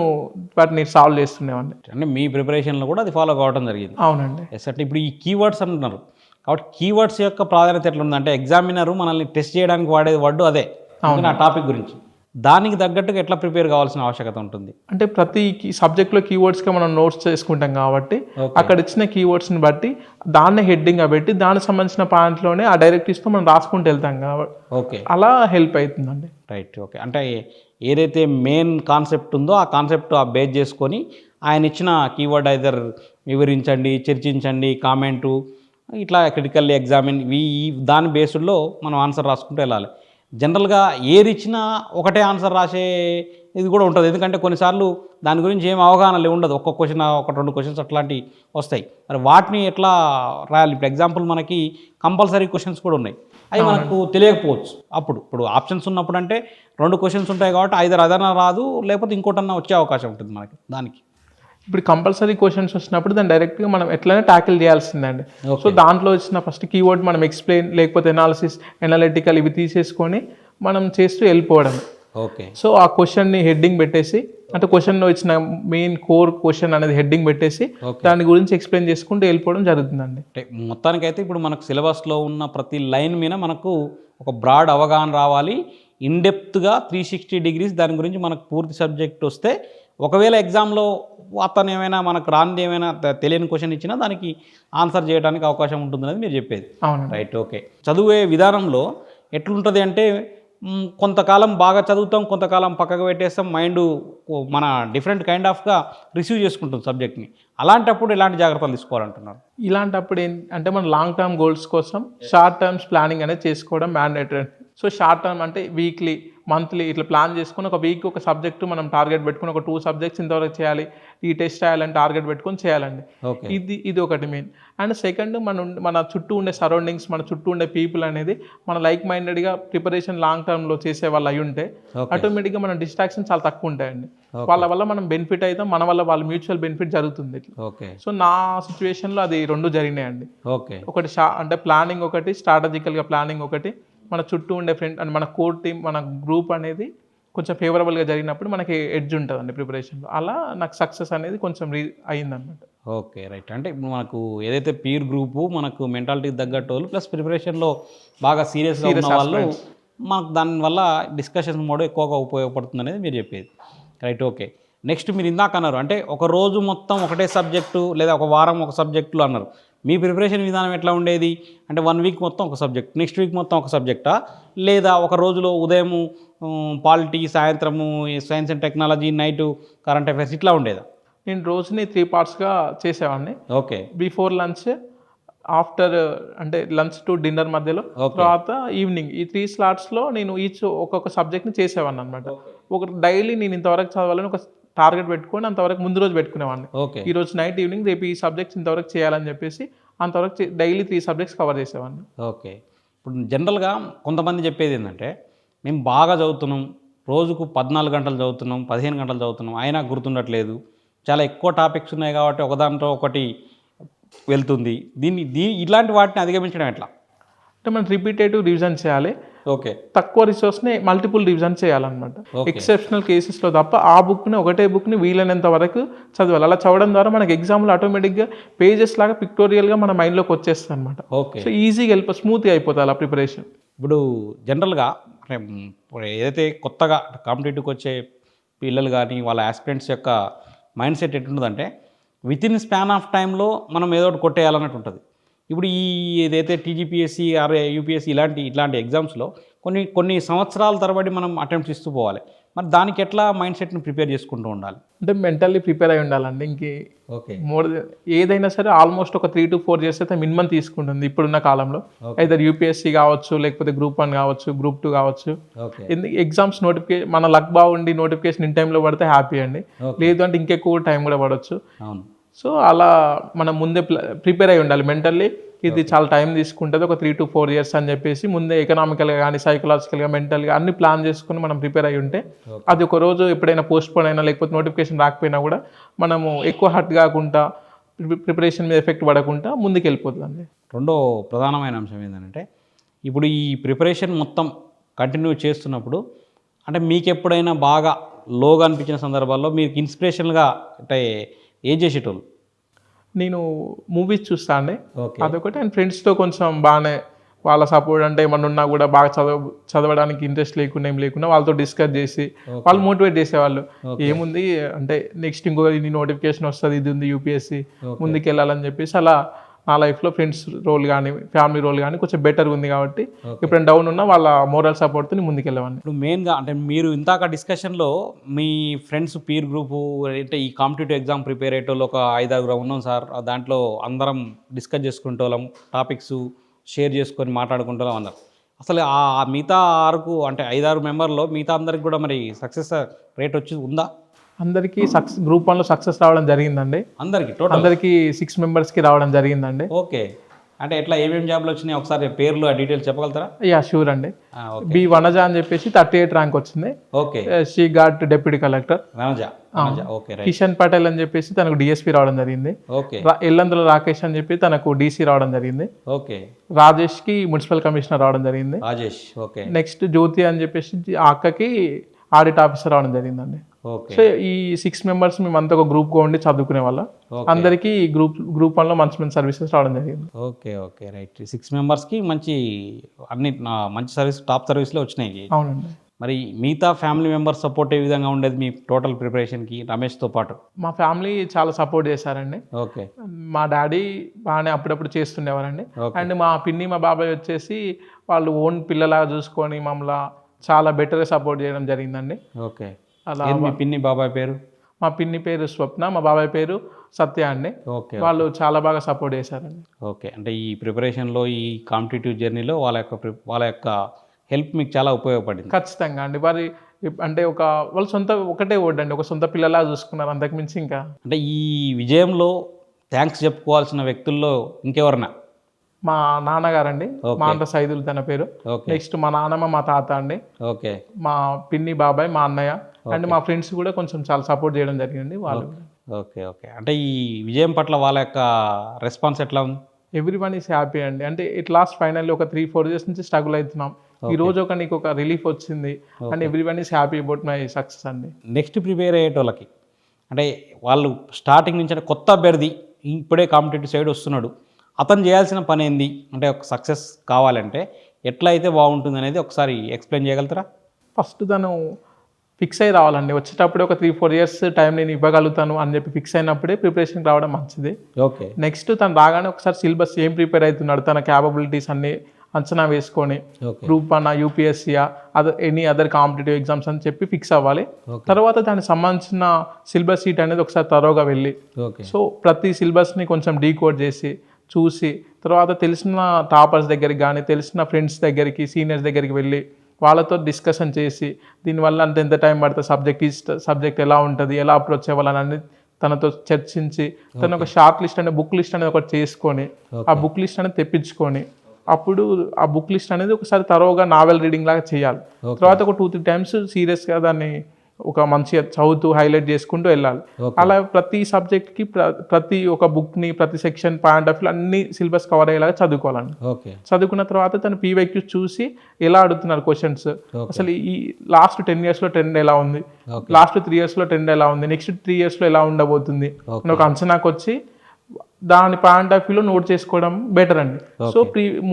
వాటిని సాల్వ్ చేస్తుండేవాడిని. అంటే మీ ప్రిపరేషన్లో కూడా అది ఫాలో కావడం జరిగింది? అవునండి. ఎస్. అంటే ఇప్పుడు ఈ కీవర్డ్స్ అంటున్నారు కాబట్టి కీవర్డ్స్ యొక్క ప్రాధాన్యత ఎట్లా ఉందంటే ఎగ్జామినర్ మనల్ని టెస్ట్ చేయడానికి వాడేది వర్డ్ అదే, ఆ టాపిక్ గురించి దానికి తగ్గట్టుగా ఎట్లా ప్రిపేర్ కావాల్సిన ఆవశ్యకత ఉంటుంది? అంటే ప్రతి సబ్జెక్ట్లో కీవర్డ్స్గా మనం నోట్స్ చేసుకుంటాం కాబట్టి అక్కడ ఇచ్చిన కీవర్డ్స్ని బట్టి దాన్ని హెడ్డింగ్గా పెట్టి దానికి సంబంధించిన పాయింట్లోనే ఆ డైరెక్టివ్స్తో మనం రాసుకుంటూ వెళ్తాం కాబట్టి ఓకే అలా హెల్ప్ అవుతుందండి. రైట్. ఓకే. అంటే ఏదైతే మెయిన్ కాన్సెప్ట్ ఉందో ఆ కాన్సెప్ట్ బేస్ చేసుకొని ఆయన ఇచ్చిన కీవర్డ్ ఐదర్ వివరించండి, చర్చించండి, కామెంటు, ఇట్లా క్రిటికల్లీ ఎగ్జామిన్ దాని బేస్డ్లో మనం ఆన్సర్ రాసుకుంటూ వెళ్ళాలి. జనరల్గా ఏది ఇచ్చినా ఒకటే ఆన్సర్ రాసే ఇది కూడా ఉంటుంది. ఎందుకంటే కొన్నిసార్లు దాని గురించి ఏం అవగాహన ఉండదు. ఒక్కొక్క క్వశ్చన్, ఒక 2 క్వశ్చన్స్ అట్లాంటివి వస్తాయి. మరి వాటిని ఎట్లా రాయాలి? ఇప్పుడు ఎగ్జాంపుల్ మనకి కంపల్సరీ క్వశ్చన్స్ కూడా ఉన్నాయి, అవి మనకు తెలియకపోవచ్చు. ఇప్పుడు ఆప్షన్స్ ఉన్నప్పుడు అంటే 2 క్వశ్చన్స్ ఉంటాయి కాబట్టి ఐదర్ అదన్నా రాదు, లేకపోతే ఇంకోటన్నా వచ్చే అవకాశం ఉంటుంది మనకి. దానికి ఇప్పుడు కంపల్సరీ క్వశ్చన్స్ వచ్చినప్పుడు దాన్ని డైరెక్ట్గా మనం ఎట్లయినా ట్యాకిల్ చేయాల్సిందండి. సో దాంట్లో వచ్చిన ఫస్ట్ కీవర్డ్ మనం ఎక్స్ప్లెయిన్, లేకపోతే ఎనాలిసిస్, ఎనాలిటికల్ ఇవి తీసేసుకొని మనం చేస్తూ వెళ్ళిపోవడం. ఓకే. సో ఆ క్వశ్చన్ని హెడ్డింగ్ పెట్టేసి, అంటే క్వశ్చన్లో ఇచ్చిన మెయిన్ కోర్ క్వశ్చన్ అనేది హెడ్డింగ్ పెట్టేసి దాని గురించి ఎక్స్ప్లెయిన్ చేసుకుంటూ వెళ్ళిపోవడం జరుగుతుందండి. అంటే మొత్తానికైతే ఇప్పుడు మనకు సిలబస్లో ఉన్న ప్రతి లైన్ మీద మనకు ఒక బ్రాడ్ అవగాహన రావాలి. ఇన్డెప్త్గా 360 డిగ్రీస్ దాని గురించి మనకు పూర్తి సబ్జెక్ట్ వస్తే, ఒకవేళ ఎగ్జామ్లో అతను ఏమైనా మనకు రానిది ఏమైనా తెలియని క్వశ్చన్ ఇచ్చినా దానికి ఆన్సర్ చేయడానికి అవకాశం ఉంటుందనేది మీరు చెప్పేది. అవును. రైట్. ఓకే. చదివే విధానంలో ఎట్లుంటుంది అంటే కొంతకాలం బాగా చదువుతాం, కొంతకాలం పక్కకు పెట్టేస్తాం, మైండ్ మన డిఫరెంట్ కైండ్ ఆఫ్గా రిసీవ్ చేసుకుంటుంది సబ్జెక్ట్ని. అలాంటప్పుడు ఎలాంటి జాగ్రత్తలు తీసుకోవాలంటున్నారు? ఇలాంటప్పుడు అంటే మన లాంగ్ టర్మ్ గోల్స్ కోసం షార్ట్ టర్మ్స్ ప్లానింగ్ అనేది చేసుకోవడం మ్యాండేటరీ. సో షార్ట్ టర్మ్ అంటే వీక్లీ, మంత్లీ ఇట్లా ప్లాన్ చేసుకుని ఒక వీక్ ఒక సబ్జెక్టు మనం టార్గెట్ పెట్టుకుని ఒక 2 సబ్జెక్ట్స్ ఇంతవరకు చేయాలి, ఈ టెస్ట్ చేయాలని టార్గెట్ పెట్టుకొని చేయాలండి. ఇది ఒకటి మెయిన్. అండ్ సెకండ్, మన చుట్టూ ఉండే సరౌండింగ్స్, మన చుట్టూ ఉండే పీపుల్ అనేది మన లైక్ మైండెడ్గా ప్రిపరేషన్ లాంగ్ టర్మ్లో చేసే వాళ్ళు అయి ఉంటే ఆటోమేటిక్గా మన డిస్ట్రాక్షన్ చాలా తక్కువ ఉంటాయండి. వాళ్ళ వల్ల మనం బెనిఫిట్ అవుతాం, మన వల్ల వాళ్ళ మ్యూచువల్ బెనిఫిట్ జరుగుతుంది. సో నా సిచ్యువేషన్లో అది 2 జరిగినాయండి. ఒకటి అంటే ప్లానింగ్ ఒకటి, స్ట్రాటజికల్గా ప్లానింగ్ ఒకటి, మన చుట్టూ ఉండే ఫ్రెండ్ అండ్ మన కోర్ టీమ్, మన గ్రూప్ అనేది కొంచెం ఫేవరబుల్గా జరిగినప్పుడు మనకి ఎడ్జ్ ఉంటుందండి ప్రిపరేషన్లో. అలా నాకు సక్సెస్ అనేది కొంచెం అయిందన్నమాట. ఓకే. రైట్. అంటే ఇప్పుడు మనకు ఏదైతే పీర్ గ్రూపు మనకు మెంటాలిటీకి తగ్గట్టు వాళ్ళు ప్లస్ ప్రిపరేషన్లో బాగా సీరియస్గా ఉన్న వాళ్ళు మనకు దానివల్ల డిస్కషన్ మోడ్ ఎక్కువగా ఉపయోగపడుతుంది అనేది మీరు చెప్పేది. రైట్. ఓకే. నెక్స్ట్ మీరు ఇందాక అన్నారు అంటే ఒక రోజు మొత్తం ఒకటే సబ్జెక్టు లేదా ఒక వారం ఒక సబ్జెక్టులు అన్నారు. మీ ప్రిపరేషన్ విధానం ఎట్లా ఉండేది? అంటే 1 వీక్ మొత్తం ఒక సబ్జెక్ట్, నెక్స్ట్ వీక్ మొత్తం ఒక సబ్జెక్టా, లేదా ఒక రోజులో ఉదయము పాలిటీ, సాయంత్రము science and technology, night current affairs ఇట్లా ఉండేదా? నేను రోజుని 3 పార్ట్స్గా చేసేవాడిని. ఓకే. బిఫోర్ లంచ్, ఆఫ్టర్ అంటే లంచ్ టు డిన్నర్ మధ్యలో, తర్వాత ఈవినింగ్, ఈ 3 స్లాట్స్లో నేను ఒక్కొక్క సబ్జెక్ట్ని చేసేవాడిని అనమాట. ఒక డైలీ నేను ఇంతవరకు చదవాలని ఒక టార్గెట్ పెట్టుకొని అంతవరకు ముందు రోజు పెట్టుకునేవాడిని. ఈ రోజు నైట్, ఈవినింగ్, రేపు ఈ సబ్జెక్ట్స్ ఇంతవరకు చేయాలని చెప్పేసి అంతవరకు డైలీ 3 సబ్జెక్ట్స్ కవర్ చేసేవాడిని. ఓకే. ఇప్పుడు జనరల్గా కొంతమంది చెప్పేది ఏంటంటే మేము బాగా చదువుతున్నాం, రోజుకు 14 గంటలు చదువుతున్నాం, 15 గంటలు చదువుతున్నాం, అయినా గుర్తుండట్లేదు, చాలా ఎక్కువ టాపిక్స్ ఉన్నాయి కాబట్టి ఒకదాంట్లో ఒకటి వెళ్తుంది. ఇలాంటి వాటిని అధిగమించడం ఎట్లా? అంటే మనం రిపీటేటివ్ రివిజన్ చేయాలి. ఓకే. తక్కువ రిసోర్స్ని మల్టిపుల్ రివిజన్ చేయాలన్నమాట. ఎక్సెప్షనల్ కేసెస్లో తప్ప ఆ బుక్ని, ఒకటే బుక్ని వీలైనంత వరకు చదవాలి. అలా చదవడం ద్వారా మనకి ఎగ్జామ్లో ఆటోమేటిక్గా పేజెస్ లాగా పిక్టోరియల్గా మన మైండ్లోకి వచ్చేస్తుంది అనమాట. సో ఈజీగా స్మూత్గా అయిపోతుంది అలా ప్రిపరేషన్. ఇప్పుడు జనరల్గా ఏదైతే కొత్తగా కాంపిటేటివ్కి వచ్చే పిల్లలు కానీ వాళ్ళ ఆస్పిరెంట్స్ యొక్క మైండ్ సెట్ ఎట్టుంటుందంటే వితిన్ స్పాన్ ఆఫ్ టైంలో మనం ఏదో ఒకటి కొట్టేయాలన్నట్టు ఉంటుంది. ఇప్పుడు ఏదైతే టీజీపీఎస్సీ ఆర్ యూపీఎస్సీ ఇట్లాంటి ఎగ్జామ్స్లో కొన్ని సంవత్సరాల తరబడి మనం అటెంప్ట్స్ ఇస్తూ పోవాలి. మరి దానికి ఎట్లా మైండ్ సెట్ని ప్రిపేర్ చేసుకుంటూ ఉండాలి? అంటే మెంటల్లీ ప్రిపేర్ అయి ఉండాలండి. ఏదైనా సరే ఆల్మోస్ట్ ఒక 3 to 4 years అయితే మినిమం తీసుకుంటుంది ఇప్పుడున్న కాలంలో. అయితే యూపీఎస్సీ కావచ్చు, లేకపోతే గ్రూప్ 1 కావచ్చు, గ్రూప్ 2 కావచ్చు. ఎగ్జామ్స్ నోటిఫికేషన్ మన లక్ బాగుండి నోటిఫికేషన్ ఇన్ టైంలో పడితే హ్యాపీ అండి, లేదు అంటే ఇంకెక్కువ టైం కూడా పడవచ్చు. సో అలా మనం ముందే ప్రిపేర్ అయి ఉండాలి మెంటల్లీ. ఇది చాలా టైం తీసుకుంటుంది, ఒక 3 to 4 years అని చెప్పేసి ముందే ఎకనామికల్గా కానీ, సైకలాజికల్గా, మెంటల్గా అన్ని ప్లాన్ చేసుకుని మనం ప్రిపేర్ అయి ఉంటే అది ఒక రోజు ఎప్పుడైనా పోస్ట్పోన్ అయినా, లేకపోతే నోటిఫికేషన్ రాకపోయినా కూడా మనము ఎక్కువ హర్ట్ కాకుండా, ప్రిపరేషన్ మీద ఎఫెక్ట్ పడకుండా ముందుకు వెళ్ళిపోతుంది. రెండో ప్రధానమైన అంశం ఏంటంటే ఇప్పుడు ఈ ప్రిపరేషన్ మొత్తం కంటిన్యూ చేస్తున్నప్పుడు అంటే మీకు ఎప్పుడైనా బాగా లోగా అనిపించిన సందర్భాల్లో మీకు ఇన్స్పిరేషన్గా అంటే ఏం చేసేటోళ్ళు? నేను మూవీస్ చూస్తా అండి, అదొకటి. అండ్ ఫ్రెండ్స్తో కొంచెం బాగానే వాళ్ళ సపోర్ట్ అంటే ఏమన్నా ఉన్నా కూడా బాగా చదవడానికి ఇంట్రెస్ట్ లేకుండా ఏం లేకుండా వాళ్ళతో డిస్కస్ చేసి వాళ్ళు మోటివేట్ చేసేవాళ్ళు. ఏముంది అంటే నెక్స్ట్ ఇంకో ఇది నోటిఫికేషన్ వస్తుంది, ఇది ఉంది యూపీఎస్సీ, ముందుకు వెళ్ళాలని చెప్పేసి అలా నా లైఫ్లో ఫ్రెండ్స్ రోల్ కానీ ఫ్యామిలీ రోల్ కానీ కొంచెం బెటర్గా ఉంది కాబట్టి ఎప్పుడైనా డౌన్ ఉన్నా వాళ్ళ మోరల్ సపోర్ట్తో ముందుకెళ్ళేవాడిని. ఇప్పుడు మెయిన్గా అంటే మీరు ఇందాక డిస్కషన్లో మీ ఫ్రెండ్స్ పీర్ గ్రూపు అంటే ఈ కాంపిటేటివ్ ఎగ్జామ్ ప్రిపేర్ అయ్యేటోళ్ళు ఒక 5-6 ఉన్నాం సార్, దాంట్లో అందరం డిస్కస్ చేసుకుంటోళ్ళం, టాపిక్స్ షేర్ చేసుకొని మాట్లాడుకుంటోళ్ళం అన్నారు. అసలు ఆ మిగతా 6 అంటే 5-6 మెంబర్లో మిగతా అందరికి కూడా మరి సక్సెస్ రేట్ వచ్చి ఉందా? అందరికీ గ్రూప్ 1లో సక్సెస్ రావడం జరిగిందండి. అందరికీ 6 మెంబర్స్కి రావడం జరిగిందండి. ఓకే, అంటే ఎట్లా ఏమేమి జాబ్లు వచ్చినాయి ఒకసారి పేర్లు ఆ డీటెయిల్స్ చెప్పగలుగుతారా? యా షూర్ అండి. బి వనజ అని చెప్పేసి 38 ర్యాంక్ వచ్చింది. Okay, she got deputy collector. Okay. Kishan Patel అని చెప్పేసి తనకు డిఎస్పీ రావడం జరిగింది. ఓకే. ఎల్లందుల రాకేష్ అని చెప్పి తనకు డీసీ రావడం జరిగింది. ఓకే. రాజేష్ కి మున్సిపల్ కమిషనర్ రావడం జరిగింది. రాజేష్. ఓకే. నెక్స్ట్ జ్యోతి అని చెప్పేసి ఆ అక్కకి ఆడిట్ ఆఫీసర్ రావడం జరిగిందండి. సో ఈ 6 మెంబర్స్ మేమంతా ఒక గ్రూప్గా ఉండి చదువుకునే వాళ్ళ అందరికీ గ్రూప్ 1లో మంచి మంచి సర్వీసెస్ రావడం జరిగింది. Okay, okay, right. 6 మెంబర్స్కి మంచి అన్ని మంచి సర్వీస్, టాప్ సర్వీస్లో వచ్చినాయి. అవునండి. మరి మిగతా ఫ్యామిలీ మెంబర్స్ సపోర్ట్ ఏ విధంగా ఉండేది మీ టోటల్ ప్రిపరేషన్కి రమేష్తో పాటు? మా ఫ్యామిలీ చాలా సపోర్ట్ చేశారండి. ఓకే. మా డాడీ బాగానే అప్పుడప్పుడు చేస్తుండేవారండి. అండ్ మా పిన్ని మా బాబాయ్ వచ్చేసి వాళ్ళు ఓన్ పిల్లలాగా చూసుకొని మమ్మల్ని చాలా బెటర్గా సపోర్ట్ చేయడం జరిగిందండి. ఓకే. అలా మీ పిన్ని బాబాయ్ పేరు? మా పిన్ని పేరు స్వప్న, మా బాబాయ్ పేరు సత్య అండి. ఓకే. వాళ్ళు చాలా బాగా సపోర్ట్ చేశారండి. ఓకే, అంటే ఈ ప్రిపరేషన్లో ఈ కాంపిటేటివ్ జర్నీలో వాళ్ళ యొక్క హెల్ప్ మీకు చాలా ఉపయోగపడింది. ఖచ్చితంగా అండి. వారి అంటే వాళ్ళు సొంత ఒకటే ఓడ్ అండి, ఒక సొంత పిల్లలా చూసుకున్నారు, అంతకుమించి ఇంకా. అంటే ఈ విజయంలో థ్యాంక్స్ చెప్పుకోవాల్సిన వ్యక్తుల్లో ఇంకెవరన్నా? మా నాన్నగారండి, మా అంత సైదులు తన పేరు. నెక్స్ట్ మా నాన్నమ్మ, మా తాత అండి. ఓకే. మా పిన్ని బాబాయ్, మా అన్నయ్య అండ్ మా ఫ్రెండ్స్ కూడా కొంచెం చాలా సపోర్ట్ చేయడం జరిగింది వాళ్ళు. Okay, okay. అంటే ఈ విజయం పట్ల వాళ్ళ యొక్క రెస్పాన్స్ ఎట్లా ఉంది? ఎవ్రీవన్ ఈస్ హ్యాపీ అండి. అంటే ఇట్ లాస్ట్ ఫైనల్లీ ఒక 3-4 ఇయర్స్ నుంచి స్ట్రగుల్ అవుతున్నాం, ఈ రోజు నీకు ఒక రిలీఫ్ వచ్చింది and everyone is happy about my success అండి. నెక్స్ట్ ప్రిపేర్ అయ్యేటోళ్ళకి అంటే వాళ్ళు స్టార్టింగ్ నుంచి అంటే కొత్త అభ్యర్థి ఇప్పుడే కాంపిటేటివ్ సైడ్ వస్తున్నాడు, అతను చేయాల్సిన పని ఏంది, అంటే ఒక సక్సెస్ కావాలంటే ఎట్లా అయితే బాగుంటుంది అనేది ఒకసారి ఎక్స్ప్లెయిన్ చేయగలుగుతారా? ఫస్ట్ తను ఫిక్స్ అయ్యి రావాలండి. వచ్చేటప్పుడే ఒక 3-4 ఇయర్స్ టైం నేను ఇవ్వగలుగుతాను అని చెప్పి ఫిక్స్ అయినప్పుడే ప్రిపరేషన్కి రావడం మంచిది. ఓకే. నెక్స్ట్ తను రాగానే ఒకసారి సిలబస్ ఏం ప్రిపేర్ అవుతున్నాడు, తన క్యాపబిలిటీస్ అన్ని అంచనా వేసుకొని గ్రూప్ 1 యూపీఎస్సీయా ఎనీ అదర్ కాంపిటేటివ్ ఎగ్జామ్స్ అని చెప్పి ఫిక్స్ అవ్వాలి. తర్వాత దానికి సంబంధించిన సిలబస్ షీట్ అనేది ఒకసారి తరోగా వెళ్ళి సో ప్రతి సిలబస్ని కొంచెం డీకోడ్ చేసి చూసి తర్వాత తెలిసిన టాపర్స్ దగ్గరికి కానీ తెలిసిన ఫ్రెండ్స్ దగ్గరికి సీనియర్స్ దగ్గరికి వెళ్ళి వాళ్ళతో డిస్కషన్ చేసి దీనివల్ల అంత ఎంత టైం పడుతుంది, సబ్జెక్ట్ ఎలా ఉంటుంది, ఎలా అప్రోచ్ అవ్వాలని తనతో చర్చించి తను ఒక షార్ట్ లిస్ట్ అనే బుక్ లిస్ట్ అనేది ఒకటి చేసుకొని ఆ బుక్ లిస్ట్ అనేది తెప్పించుకొని అప్పుడు ఆ బుక్ లిస్ట్ అనేది ఒకసారి తరోగా నావెల్ రీడింగ్ లాగా చేయాలి. తర్వాత ఒక 2-3 టైమ్స్ సీరియస్గా దాన్ని ఒక మంచిగా చదువుతూ హైలైట్ చేసుకుంటూ వెళ్ళాలి. అలా ప్రతి సబ్జెక్ట్కి ప్రతి ఒక బుక్ని ప్రతి సెక్షన్ పాయింట్ ఆఫ్ వ్యూ అన్ని సిలబస్ కవర్ అయ్యేలాగా చదువుకోవాలండి. చదువుకున్న తర్వాత తను పీవైక్యూస్ చూసి ఎలా అడుగుతున్నారు క్వశ్చన్స్, అసలు ఈ లాస్ట్ 10 yearsలో ట్రెండ్ ఎలా ఉంది, లాస్ట్ 3 yearsలో ట్రెండ్ ఎలా ఉంది, నెక్స్ట్ 3 yearsలో ఎలా ఉండబోతుంది అని ఒక అంచనాకు వచ్చి దాని పాయింట్ ఆఫ్ వ్యూలో నోట్ చేసుకోవడం బెటర్ అండి. సో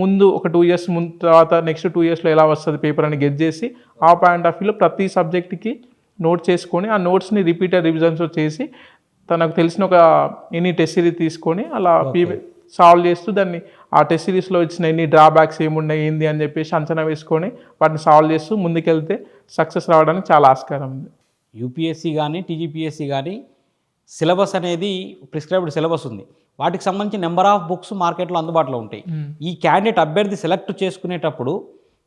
ముందు ఒక 2 years ముందు తర్వాత నెక్స్ట్ 2 yearsలో ఎలా వస్తుంది పేపర్ అని గెట్ చేసి ఆ పాయింట్ ఆఫ్ వ్యూలో ప్రతి సబ్జెక్ట్కి నోట్ చేసుకొని ఆ నోట్స్ని రిపీటెడ్ రివిజన్స్ చేసి తనకు తెలిసిన ఒక ఎనీ టెస్ట్ సిరీస్ తీసుకొని అలా సాల్వ్ చేస్తూ దాన్ని ఆ టెస్ట్ సిరీస్లో వచ్చిన ఎన్ని డ్రాబ్యాక్స్ ఏమున్నాయి ఏంది అని చెప్పేసి అంచనా వేసుకొని వాటిని సాల్వ్ చేస్తూ ముందుకెళ్తే సక్సెస్ రావడానికి చాలా ఆస్కారం ఉంది. యూపీఎస్సీ కానీ టీజీపీఎస్సీ కానీ సిలబస్ అనేది ప్రిస్క్రైబ్డ్ సిలబస్ ఉంది, వాటికి సంబంధించి నెంబర్ ఆఫ్ బుక్స్ మార్కెట్లో అందుబాటులో ఉంటాయి. ఈ క్యాండిడేట్ అభ్యర్థి సెలెక్ట్ చేసుకునేటప్పుడు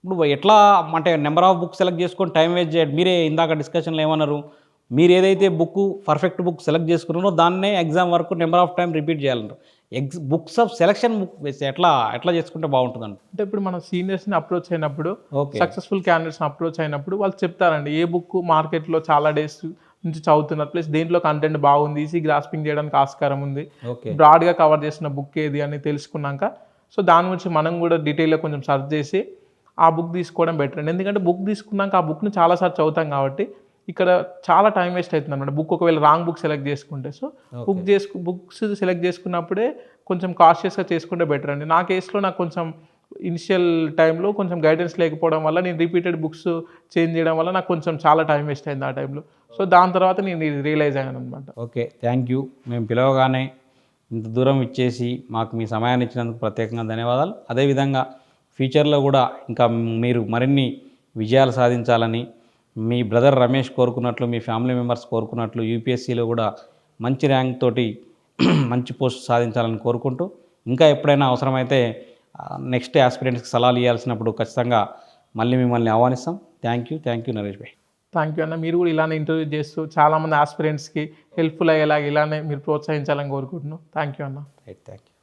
ఇప్పుడు ఎట్లా అంటే నెంబర్ ఆఫ్ బుక్ సెలెక్ట్ చేసుకొని టైం వేస్ట్ చేయండి. మీరే ఇందాక డిస్కషన్లో ఏమన్నారు, మీరు ఏదైతే పర్ఫెక్ట్ బుక్ సెలెక్ట్ చేసుకున్నారో దాన్నే ఎగ్జామ్ వరకు నెంబర్ ఆఫ్ టైం రిపీట్ చేయాలంటారు. బుక్స్ ఆఫ్ సెలెక్షన్ ఎట్లా చేసుకుంటే బాగుంటుందండి? అంటే ఇప్పుడు మనం సీనియర్స్ని అప్రోచ్ అయినప్పుడు సక్సెస్ఫుల్ క్యాండిడేట్స్ని అప్రోచ్ అయినప్పుడు వాళ్ళు చెప్తారండి ఏ బుక్ మార్కెట్లో చాలా డేస్ నుంచి చదువుతున్నారు, ప్లస్ దేంట్లో కంటెంట్ బాగుంది, ఈజీ గ్రాస్పింగ్ చేయడానికి ఆస్కారం ఉంది, బ్రాడ్గా కవర్ చేసిన బుక్ ఏది అని తెలుసుకున్నాక సో దాని గురించి మనం కూడా డీటెయిల్గా కొంచెం సర్చ్ చేసి ఆ బుక్ తీసుకోవడం బెటర్ అండి. ఎందుకంటే బుక్ తీసుకున్నాక ఆ బుక్ని చాలాసార్లు చదువుతాం కాబట్టి ఇక్కడ చాలా టైం వేస్ట్ అవుతుంది అనమాట. బుక్ ఒకవేళ రాంగ్ బుక్ సెలెక్ట్ చేసుకుంటే సో బుక్స్ సెలెక్ట్ చేసుకున్నప్పుడే కొంచెం కాన్షియస్గా చేసుకుంటే బెటర్ అండి. నా కేసులో నాకు కొంచెం ఇనిషియల్ టైంలో కొంచెం గైడెన్స్ లేకపోవడం వల్ల నేను రిపీటెడ్ బుక్స్ చేంజ్ చేయడం వల్ల నాకు కొంచెం చాలా టైం వేస్ట్ అయింది ఆ టైంలో. సో దాని తర్వాత నేను రియలైజ్ అయ్యాను అనమాట. Okay, thank you. మేము పిలవగానే ఇంత దూరం ఇచ్చేసి మాకు మీ సమయాన్ని ఇచ్చినందుకు ప్రత్యేకంగా ధన్యవాదాలు. అదేవిధంగా ఫ్యూచర్లో కూడా ఇంకా మీరు మరిన్ని విజయాలు సాధించాలని, మీ బ్రదర్ రమేష్ కోరుకున్నట్లు, మీ ఫ్యామిలీ మెంబర్స్ కోరుకున్నట్లు యూపీఎస్సీలో కూడా మంచి ర్యాంక్ తోటి మంచి పోస్ట్ సాధించాలని కోరుకుంటూ, ఇంకా ఎప్పుడైనా అవసరమైతే నెక్స్ట్ ఆస్పిరెంట్స్కి సలహాలు ఇవ్వాల్సినప్పుడు ఖచ్చితంగా మళ్ళీ మిమ్మల్ని ఆహ్వానిస్తాం. థ్యాంక్ యూ నరేష్ భాయ్. థ్యాంక్ యూ అన్న. మీరు కూడా ఇలానే ఇంటర్వ్యూ చేస్తూ చాలామంది ఆస్పిరెంట్స్కి హెల్ప్ఫుల్ అయ్యేలాగా ఇలానే మీరు ప్రోత్సహించాలని కోరుకుంటున్నాను. థ్యాంక్ యూ అన్న. Right, thank you.